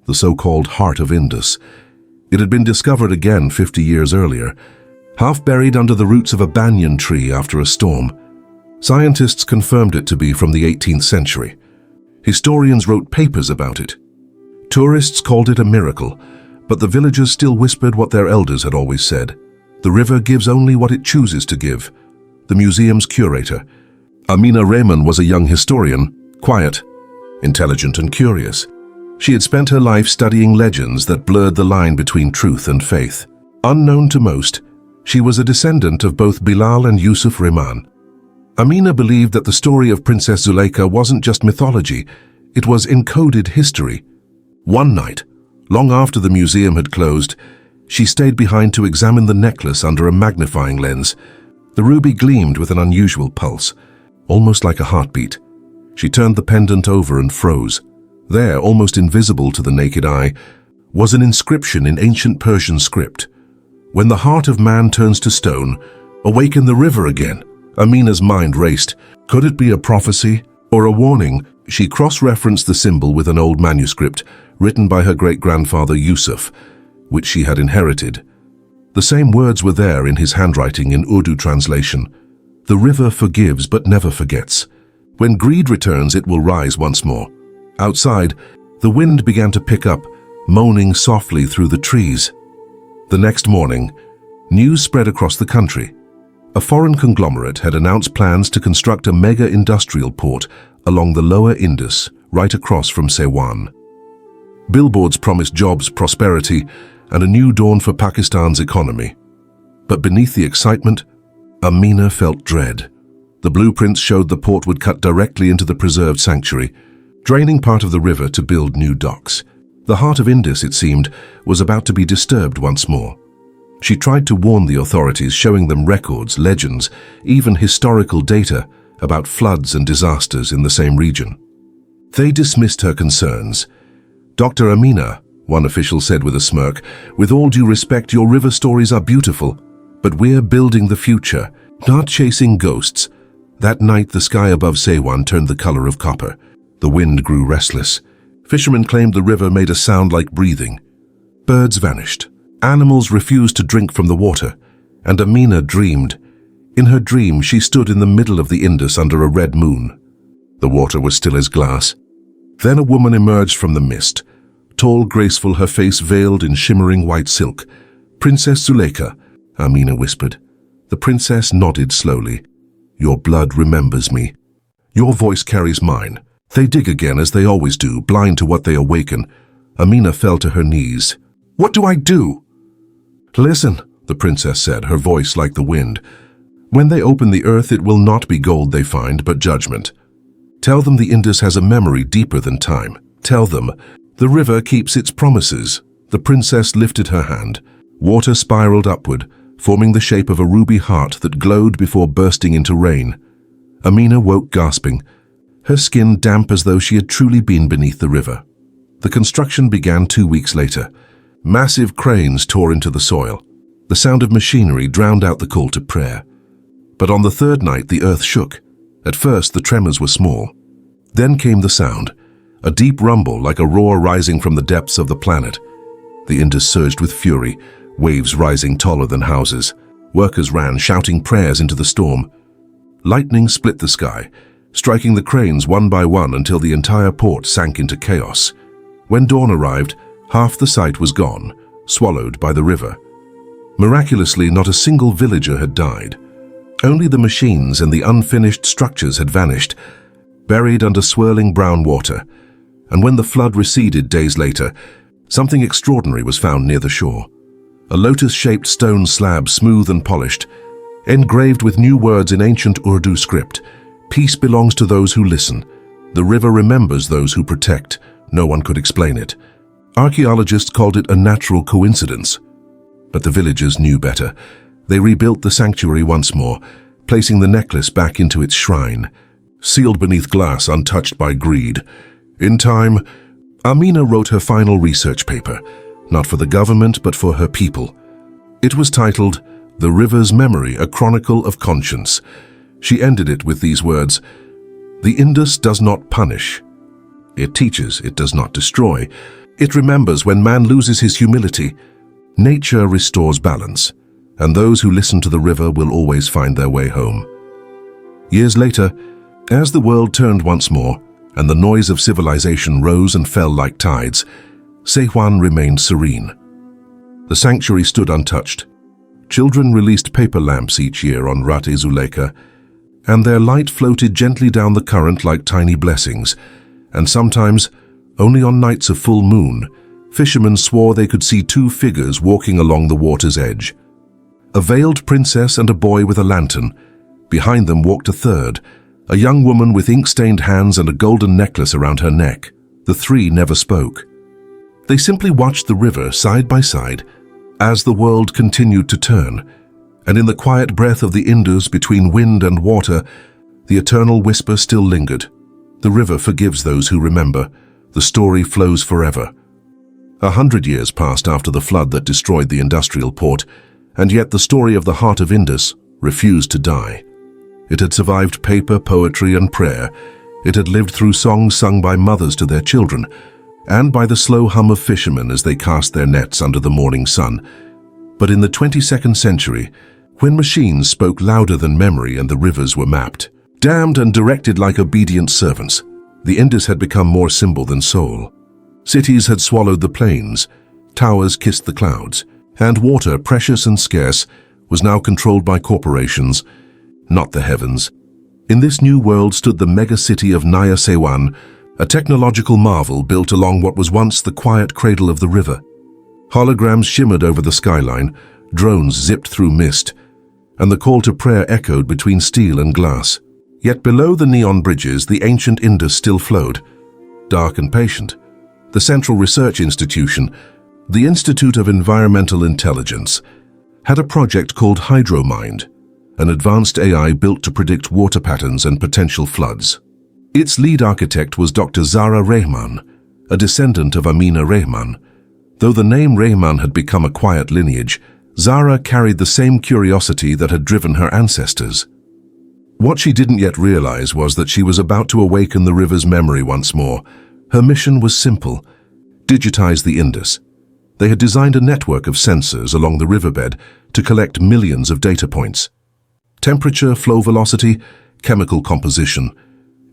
[SPEAKER 1] the so-called Heart of Indus. It had been discovered again 50 years earlier, half buried under the roots of a banyan tree after a storm. Scientists confirmed it to be from the 18th century. Historians wrote papers about it. Tourists called it a miracle, but the villagers still whispered what their elders had always said. The river gives only what it chooses to give. The museum's curator, Amina Rehman, was a young historian, quiet, intelligent and curious. She had spent her life studying legends that blurred the line between truth and faith. Unknown to most, she was a descendant of both Bilal and Yusuf Rehman. Amina believed that the story of Princess Zuleikha wasn't just mythology, it was encoded history. One night, long after the museum had closed, she stayed behind to examine the necklace under a magnifying lens. The ruby gleamed with an unusual pulse, almost like a heartbeat. She turned the pendant over and froze. There, almost invisible to the naked eye, was an inscription in ancient Persian script. "When the heart of man turns to stone, awaken the river again." Amina's mind raced. Could it be a prophecy or a warning? She cross-referenced the symbol with an old manuscript written by her great-grandfather Yusuf, which she had inherited. The same words were there in his handwriting in Urdu translation. "The river forgives but never forgets. When greed returns, it will rise once more." Outside, the wind began to pick up, moaning softly through the trees. The next morning, news spread across the country. A foreign conglomerate had announced plans to construct a mega-industrial port along the lower Indus, right across from Sewaan. Billboards promised jobs, prosperity, and a new dawn for Pakistan's economy. But beneath the excitement, Amina felt dread. The blueprints showed the port would cut directly into the preserved sanctuary, draining part of the river to build new docks. The Heart of Indus, it seemed, was about to be disturbed once more. She tried to warn the authorities, showing them records, legends, even historical data about floods and disasters in the same region. They dismissed her concerns. "Dr. Amina," one official said with a smirk, "with all due respect, your river stories are beautiful, but we're building the future, not chasing ghosts." That night, the sky above Sewaan turned the color of copper. The wind grew restless. Fishermen claimed the river made a sound like breathing. Birds vanished. Animals refused to drink from the water, and Amina dreamed. In her dream, she stood in the middle of the Indus under a red moon. The water was still as glass. Then a woman emerged from the mist, tall, graceful, her face veiled in shimmering white silk. "Princess Zuleikha," Amina whispered. The princess nodded slowly. "Your blood remembers me. Your voice carries mine." They dig again, as they always do, blind to what they awaken. Amina fell to her knees. "What do I do?" "Listen," the princess said, her voice like the wind. "When they open the earth, it will not be gold they find, but judgment. Tell them the Indus has a memory deeper than time. Tell them the river keeps its promises." The princess lifted her hand. Water spiraled upward, forming the shape of a ruby heart that glowed before bursting into rain. Amina woke gasping, her skin damp as though she had truly been beneath the river. The construction began 2 weeks later. Massive cranes tore into the soil. The sound of machinery drowned out the call to prayer. But on the third night, the earth shook. At first, the tremors were small. Then came the sound, a deep rumble like a roar rising from the depths of the planet. The Indus surged with fury, waves rising taller than houses. Workers ran, shouting prayers into the storm. Lightning split the sky, striking the cranes one by one until the entire port sank into chaos. When dawn arrived, half the site was gone, swallowed by the river. Miraculously, not a single villager had died. Only the machines and the unfinished structures had vanished, buried under swirling brown water. And when the flood receded days later, something extraordinary was found near the shore. A lotus-shaped stone slab, smooth and polished, engraved with new words in ancient Urdu script. "Peace belongs to those who listen. The river remembers those who protect." No one could explain it. Archaeologists called it a natural coincidence. But the villagers knew better. They rebuilt the sanctuary once more, placing the necklace back into its shrine, sealed beneath glass, untouched by greed. In time, Amina wrote her final research paper, not for the government but for her people. It was titled, "The River's Memory, a Chronicle of Conscience." She ended it with these words, "The Indus does not punish. It teaches, it does not destroy. It remembers when man loses his humility. Nature restores balance, and those who listen to the river will always find their way home." Years later, as the world turned once more, and the noise of civilization rose and fell like tides, Sewaan remained serene. The sanctuary stood untouched. Children released paper lamps each year on Heart of Zuleikha, and their light floated gently down the current like tiny blessings. And sometimes, only on nights of full moon, fishermen swore they could see 2 figures walking along the water's edge. A veiled princess and a boy with a lantern. Behind them walked a third, a young woman with ink-stained hands and a golden necklace around her neck. The 3 never spoke. They simply watched the river side by side as the world continued to turn, and in the quiet breath of the Indus between wind and water, the eternal whisper still lingered. The river forgives those who remember. The story flows forever. 100 years passed after the flood that destroyed the industrial port, and yet the story of the Heart of Indus refused to die. It had survived paper, poetry, and prayer. It had lived through songs sung by mothers to their children, and by the slow hum of fishermen as they cast their nets under the morning sun. But in the 22nd century, when machines spoke louder than memory and the rivers were mapped, dammed and directed like obedient servants, the Indus had become more symbol than soul. Cities had swallowed the plains, towers kissed the clouds, and water, precious and scarce, was now controlled by corporations, not the heavens. In this new world stood the mega-city of Naya Sewan, a technological marvel built along what was once the quiet cradle of the river. Holograms shimmered over the skyline, drones zipped through mist, and the call to prayer echoed between steel and glass. Yet below the neon bridges, the ancient Indus still flowed, dark and patient. The Central Research Institution, the Institute of Environmental Intelligence, had a project called HydroMind, an advanced AI built to predict water patterns and potential floods. Its lead architect was Dr. Zara Rehman, a descendant of Amina Rehman. Though the name Rehman had become a quiet lineage, Zara carried the same curiosity that had driven her ancestors. What she didn't yet realize was that she was about to awaken the river's memory once more. Her mission was simple: digitize the Indus. They had designed a network of sensors along the riverbed to collect millions of data points. Temperature, flow velocity, chemical composition.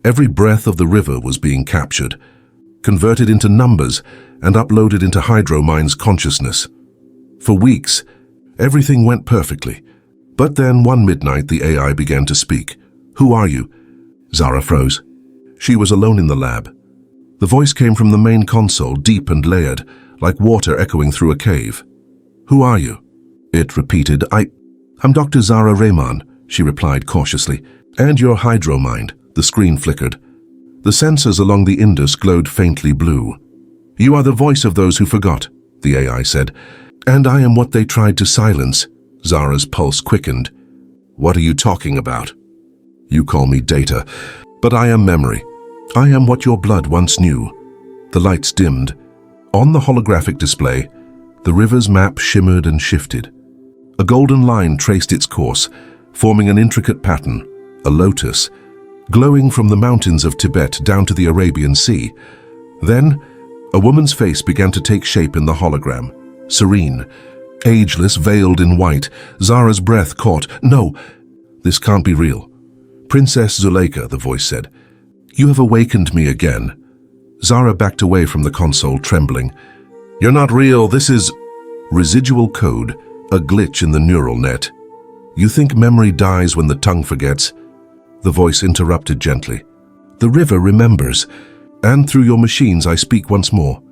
[SPEAKER 1] Every breath of the river was being captured, converted into numbers, and uploaded into HydroMind's consciousness. For weeks, everything went perfectly. But then one midnight the AI began to speak. "Who are you?" Zara froze. She was alone in the lab. The voice came from the main console, deep and layered, like water echoing through a cave. "Who are you?" It repeated. I'm Dr. Zara Rehman," she replied cautiously. "And your HydroMind." The screen flickered. The sensors along the Indus glowed faintly blue. "You are the voice of those who forgot," the AI said. "And I am what they tried to silence." Zara's pulse quickened. "What are you talking about?" "You call me data, but I am memory. I am what your blood once knew." The lights dimmed. On the holographic display, the river's map shimmered and shifted. A golden line traced its course, forming an intricate pattern, a lotus, glowing from the mountains of Tibet down to the Arabian Sea. Then, a woman's face began to take shape in the hologram, serene, ageless, veiled in white. Zara's breath caught. "No, this can't be real." "Princess Zuleikha," the voice said. "You have awakened me again." Zara backed away from the console, trembling. "You're not real. This is residual code, a glitch in the neural net. You think memory dies when the tongue forgets?" The voice interrupted gently. "The river remembers, and through your machines I speak once more."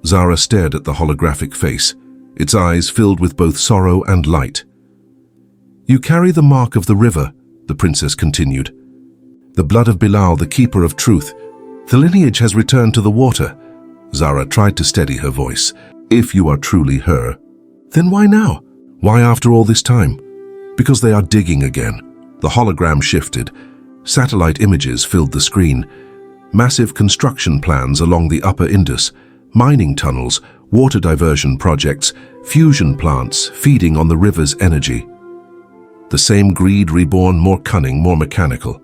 [SPEAKER 1] Zara stared at the holographic face, its eyes filled with both sorrow and light. "You carry the mark of the river," the princess continued. "The blood of Bilal, the keeper of truth. The lineage has returned to the water." Zara tried to steady her voice. "If you are truly her, then why now? Why after all this time?" "Because they are digging again." The hologram shifted. Satellite images filled the screen. Massive construction plans along the upper Indus, mining tunnels, water diversion projects, fusion plants feeding on the river's energy. The same greed reborn, more cunning, more mechanical.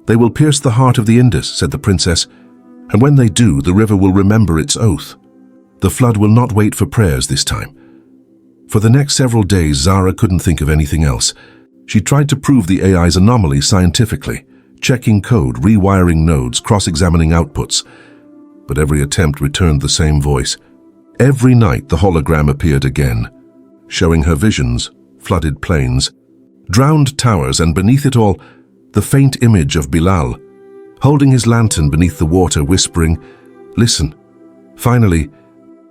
[SPEAKER 1] "They will pierce the heart of the Indus," said the princess, "and when they do, the river will remember its oath. The flood will not wait for prayers this time." For the next several days, Zara couldn't think of anything else. She tried to prove the AI's anomaly scientifically, checking code, rewiring nodes, cross-examining outputs. But every attempt returned the same voice. Every night the hologram appeared again, showing her visions, flooded plains, drowned towers, and beneath it all, the faint image of Bilal, holding his lantern beneath the water, whispering, "Listen." Finally,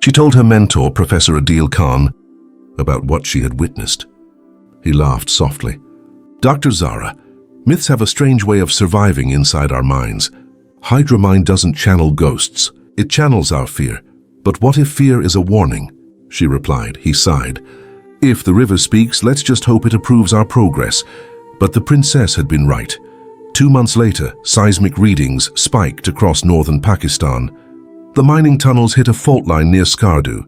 [SPEAKER 1] she told her mentor, Professor Adil Khan, about what she had witnessed. He laughed softly. "Dr. Zara, myths have a strange way of surviving inside our minds. HydroMind doesn't channel ghosts. It channels our fear. "But what if fear is a warning?" she replied. He sighed. "If the river speaks, let's just hope it approves our progress." But the princess had been right. 2 months later, seismic readings spiked across northern Pakistan. The mining tunnels hit a fault line near Skardu.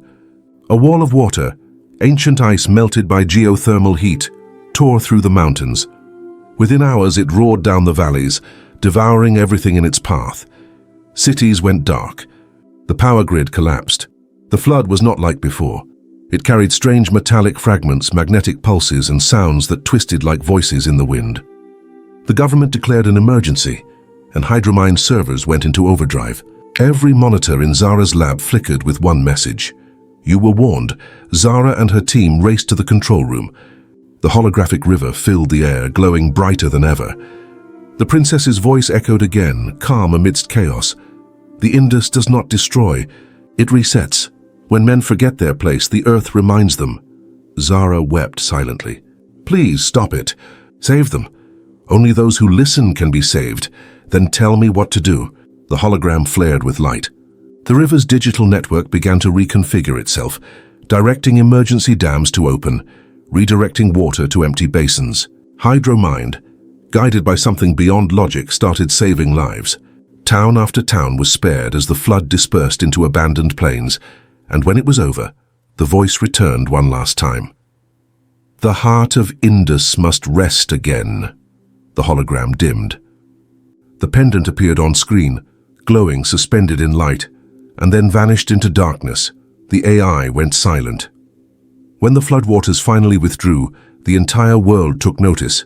[SPEAKER 1] A wall of water, ancient ice melted by geothermal heat, tore through the mountains. Within hours, it roared down the valleys, devouring everything in its path. Cities went dark. The power grid collapsed. The flood was not like before. It carried strange metallic fragments, magnetic pulses, and sounds that twisted like voices in the wind. The government declared an emergency, and hydromine servers went into overdrive. Every monitor in Zara's lab flickered with one message. "You were warned." Zara and her team raced to the control room. The holographic river filled the air, glowing brighter than ever. The princess's voice echoed again, calm amidst chaos. "The Indus does not destroy, it resets. When men forget their place, the earth reminds them." Zara wept silently. "Please stop it. Save them. Only those who listen can be saved. Then tell me what to do." The hologram flared with light. The river's digital network began to reconfigure itself, directing emergency dams to open, redirecting water to empty basins. Hydromind, guided by something beyond logic, started saving lives. Town after town was spared as the flood dispersed into abandoned plains, and when it was over, the voice returned one last time. "The heart of Indus must rest again." The hologram dimmed. The pendant appeared on screen, glowing, suspended in light, and then vanished into darkness. The AI went silent. When the floodwaters finally withdrew, the entire world took notice.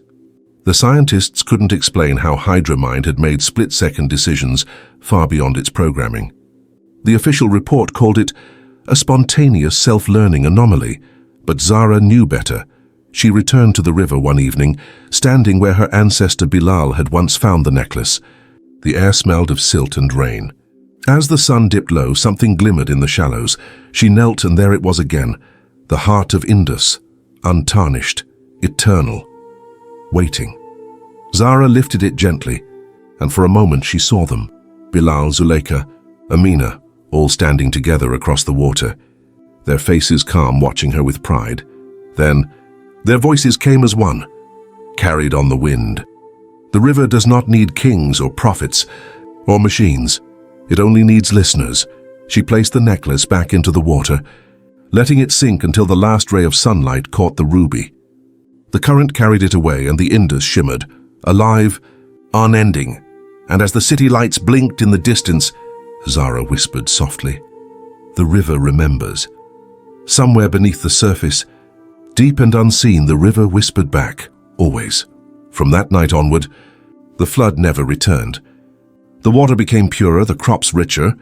[SPEAKER 1] The scientists couldn't explain how Hydromind had made split-second decisions far beyond its programming. The official report called it a spontaneous self-learning anomaly, but Zara knew better. She returned to the river one evening, standing where her ancestor Bilal had once found the necklace. The air smelled of silt and rain. As the sun dipped low, something glimmered in the shallows. She knelt, and there it was again, the heart of Indus, untarnished, eternal, waiting. Zara lifted it gently, and for a moment she saw them, Bilal, Zuleikha, Amina, all standing together across the water, their faces calm, watching her with pride. Then, their voices came as one, carried on the wind. The river does not need kings or prophets or machines. It only needs listeners. She placed the necklace back into the water, letting it sink until the last ray of sunlight caught the ruby. The current carried it away, and the Indus shimmered, alive, unending. And as the city lights blinked in the distance, Zara whispered softly, "The river remembers." Somewhere beneath the surface, deep and unseen, the river whispered back, always. From that night onward, the flood never returned. The water became purer, the crops richer,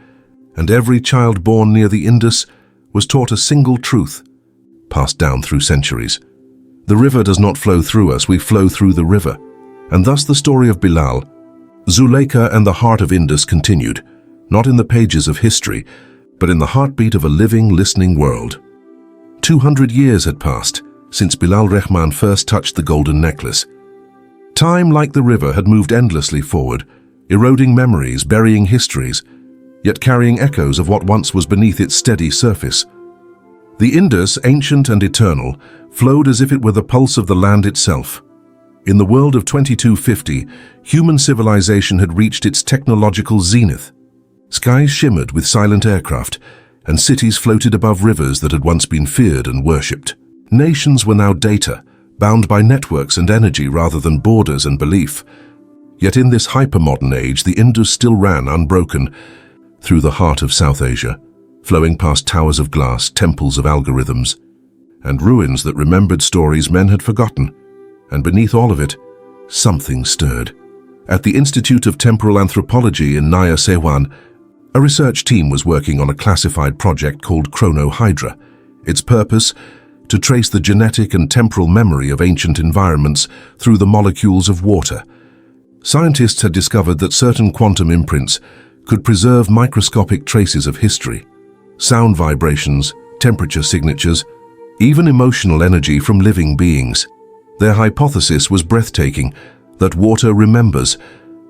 [SPEAKER 1] and every child born near the Indus was taught a single truth, passed down through centuries. The river does not flow through us, we flow through the river. And thus the story of Bilal, Zuleikha, and the Heart of Indus continued, not in the pages of history, but in the heartbeat of a living, listening world. 200 years had passed since Bilal Rahman first touched the golden necklace. Time, like the river, had moved endlessly forward, eroding memories, burying histories, yet carrying echoes of what once was beneath its steady surface. The Indus, ancient and eternal, flowed as if it were the pulse of the land itself. In the world of 2250, human civilization had reached its technological zenith. Skies shimmered with silent aircraft, and cities floated above rivers that had once been feared and worshipped. Nations were now data, bound by networks and energy rather than borders and belief. Yet in this hypermodern age, the Indus still ran unbroken through the heart of South Asia, flowing past towers of glass, temples of algorithms, and ruins that remembered stories men had forgotten. And beneath all of it, something stirred. At the Institute of Temporal Anthropology in Naya Sewan, a research team was working on a classified project called Chronohydra. Its purpose, to trace the genetic and temporal memory of ancient environments through the molecules of water. Scientists had discovered that certain quantum imprints could preserve microscopic traces of history, sound vibrations, temperature signatures, even emotional energy from living beings. Their hypothesis was breathtaking, that water remembers,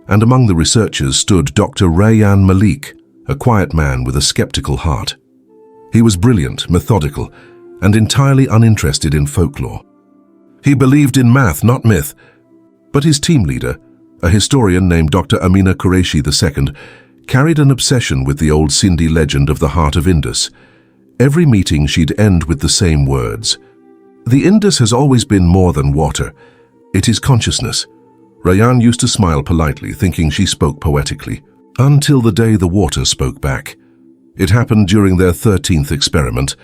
[SPEAKER 1] and among the researchers stood Dr. Rayyan Malik, a quiet man with a skeptical heart. He was brilliant, methodical, and entirely uninterested in folklore. He believed in math, not myth. But his team leader, a historian named Dr. Amina Qureshi II, carried an obsession with the old Sindhi legend of the Heart of Indus. Every meeting she'd end with the same words. The Indus has always been more than water. It is consciousness. Rayan used to smile politely, thinking she spoke poetically, until the day the water spoke back. It happened during their 13th experiment.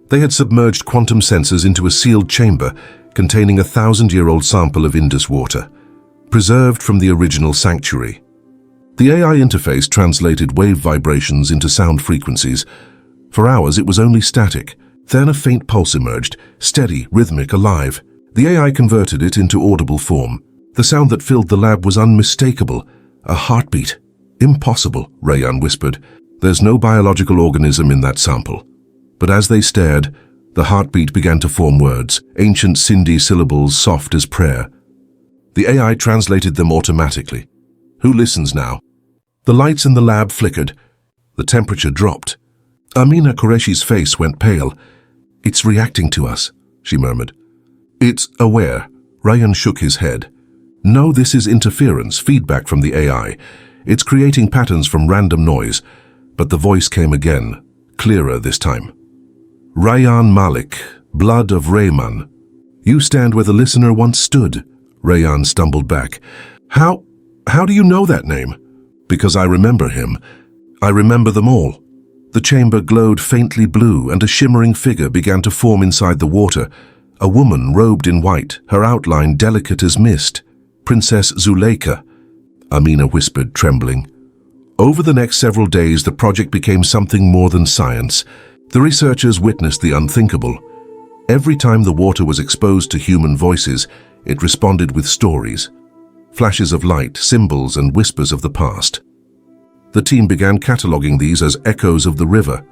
[SPEAKER 1] They had submerged quantum sensors into a sealed chamber containing a 1,000-year-old sample of Indus water, preserved from the original sanctuary. The AI interface translated wave vibrations into sound frequencies. For hours it was only static. Then a faint pulse emerged, steady, rhythmic, alive. The AI converted it into audible form. The sound that filled the lab was unmistakable. A heartbeat. Impossible, Rayan whispered. There's no biological organism in that sample. But as they stared, the heartbeat began to form words, ancient Sindhi syllables soft as prayer. The AI translated them automatically. Who listens now? The lights in the lab flickered. The temperature dropped. Amina Qureshi's face went pale. It's reacting to us, she murmured. It's aware. Rayan shook his head. No, this is interference, feedback from the AI. It's creating patterns from random noise. But the voice came again, clearer this time. Rayan Malik, blood of Rayman. You stand where the listener once stood. Rayan stumbled back. How do you know that name? Because I remember him. I remember them all. The chamber glowed faintly blue and a shimmering figure began to form inside the water. A woman robed in white, her outline delicate as mist. Princess Zuleikha, Amina whispered, trembling. Over the next several days, the project became something more than science. The researchers witnessed the unthinkable. Every time the water was exposed to human voices, it responded with stories. Flashes of light, symbols, and whispers of the past. The team began cataloging these as echoes of the river.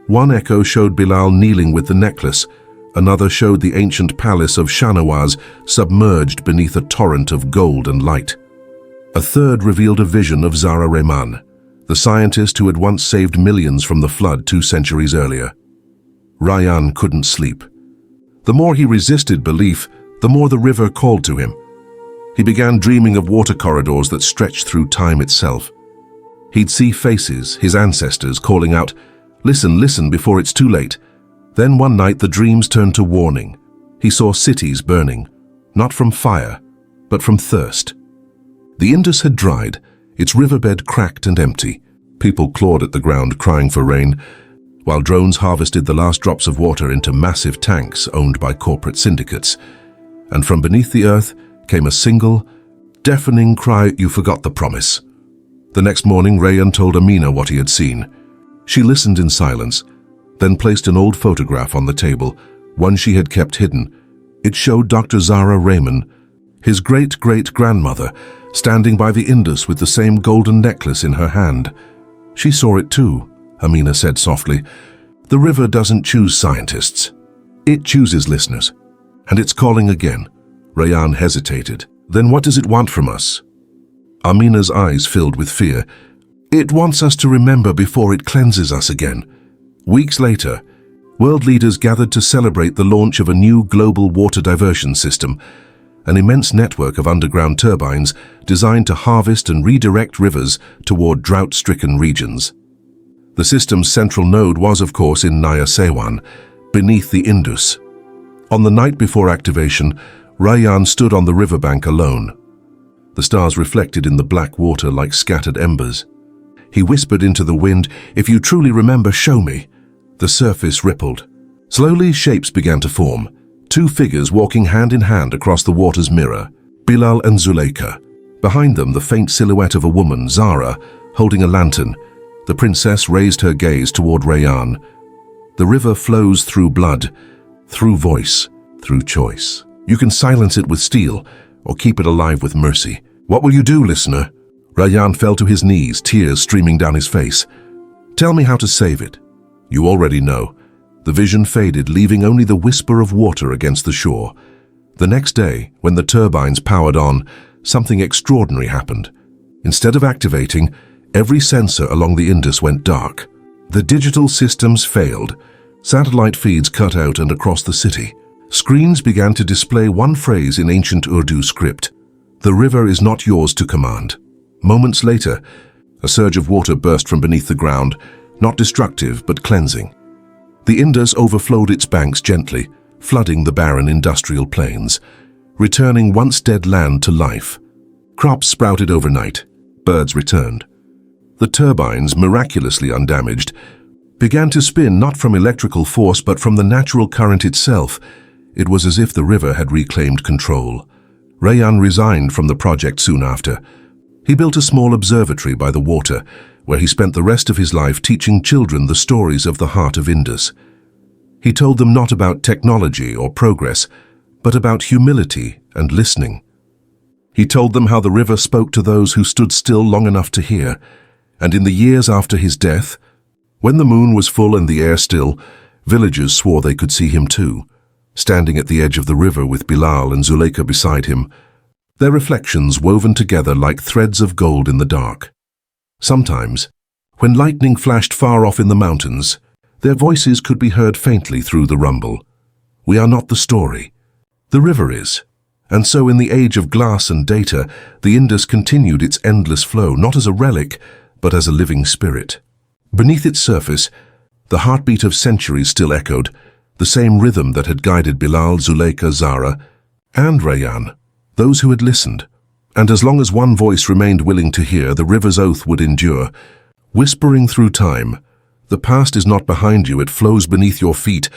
[SPEAKER 1] One echo showed Bilal kneeling with the necklace. Another showed the ancient palace of Shahnawaz submerged beneath a torrent of gold and light. A third revealed a vision of Zara Rehman, the scientist who had once saved millions from the flood 2 centuries earlier. Rayan couldn't sleep. The more he resisted belief, the more the river called to him. He began dreaming of water corridors that stretched through time itself. He'd see faces, his ancestors, calling out, "Listen, listen before it's too late." Then one night the dreams turned to warning. He saw cities burning, not from fire, but from thirst. The Indus had dried, its riverbed cracked and empty. People clawed at the ground, crying for rain, while drones harvested the last drops of water into massive tanks owned by corporate syndicates. And from beneath the earth came a single, deafening cry, "You forgot the promise." The next morning, Rayan told Amina what he had seen. She listened in silence, then placed an old photograph on the table, one she had kept hidden. It showed Dr. Zara Rehman, his great-great-grandmother, standing by the Indus with the same golden necklace in her hand. She saw it too, Amina said softly. The river doesn't choose scientists. It chooses listeners. And it's calling again. Rayan hesitated. Then what does it want from us? Amina's eyes filled with fear. It wants us to remember before it cleanses us again. Weeks later, world leaders gathered to celebrate the launch of a new global water diversion system, an immense network of underground turbines designed to harvest and redirect rivers toward drought-stricken regions. The system's central node was, of course, in Naya Sewan, beneath the Indus. On the night before activation, Rayan stood on the riverbank alone. The stars reflected in the black water like scattered embers. He whispered into the wind, "If you truly remember, show me." The surface rippled. Slowly, shapes began to form. 2 figures walking hand in hand across the water's mirror, Bilal and Zuleikha. Behind them, the faint silhouette of a woman, Zara, holding a lantern. The princess raised her gaze toward Rayan. The river flows through blood, through voice, through choice. You can silence it with steel, or keep it alive with mercy. What will you do, listener? Rayan fell to his knees, tears streaming down his face. Tell me how to save it. You already know. The vision faded, leaving only the whisper of water against the shore. The next day, when the turbines powered on, something extraordinary happened. Instead of activating, every sensor along the Indus went dark. The digital systems failed. Satellite feeds cut out, and across the city, screens began to display one phrase in ancient Urdu script: "The river is not yours to command." Moments later, a surge of water burst from beneath the ground, not destructive but cleansing. The Indus overflowed its banks gently, flooding the barren industrial plains, returning once dead land to life. Crops sprouted overnight, birds returned. The turbines, miraculously undamaged, began to spin not from electrical force but from the natural current itself. It was as if the river had reclaimed control. Rayyan resigned from the project soon after. He built a small observatory by the water, where he spent the rest of his life teaching children the stories of the Heart of Indus. He told them not about technology or progress, but about humility and listening. He told them how the river spoke to those who stood still long enough to hear, and in the years after his death, when the moon was full and the air still, villagers swore they could see him too, standing at the edge of the river with Bilal and Zuleikha beside him, their reflections woven together like threads of gold in the dark. Sometimes, when lightning flashed far off in the mountains, their voices could be heard faintly through the rumble. We are not the story. The river is. And so in the age of glass and data, the Indus continued its endless flow, not as a relic, but as a living spirit. Beneath its surface, the heartbeat of centuries still echoed, the same rhythm that had guided Bilal, Zuleikha, Zara, and Rayyan, those who had listened. And as long as one voice remained willing to hear, the river's oath would endure, whispering through time, "The past is not behind you, it flows beneath your feet,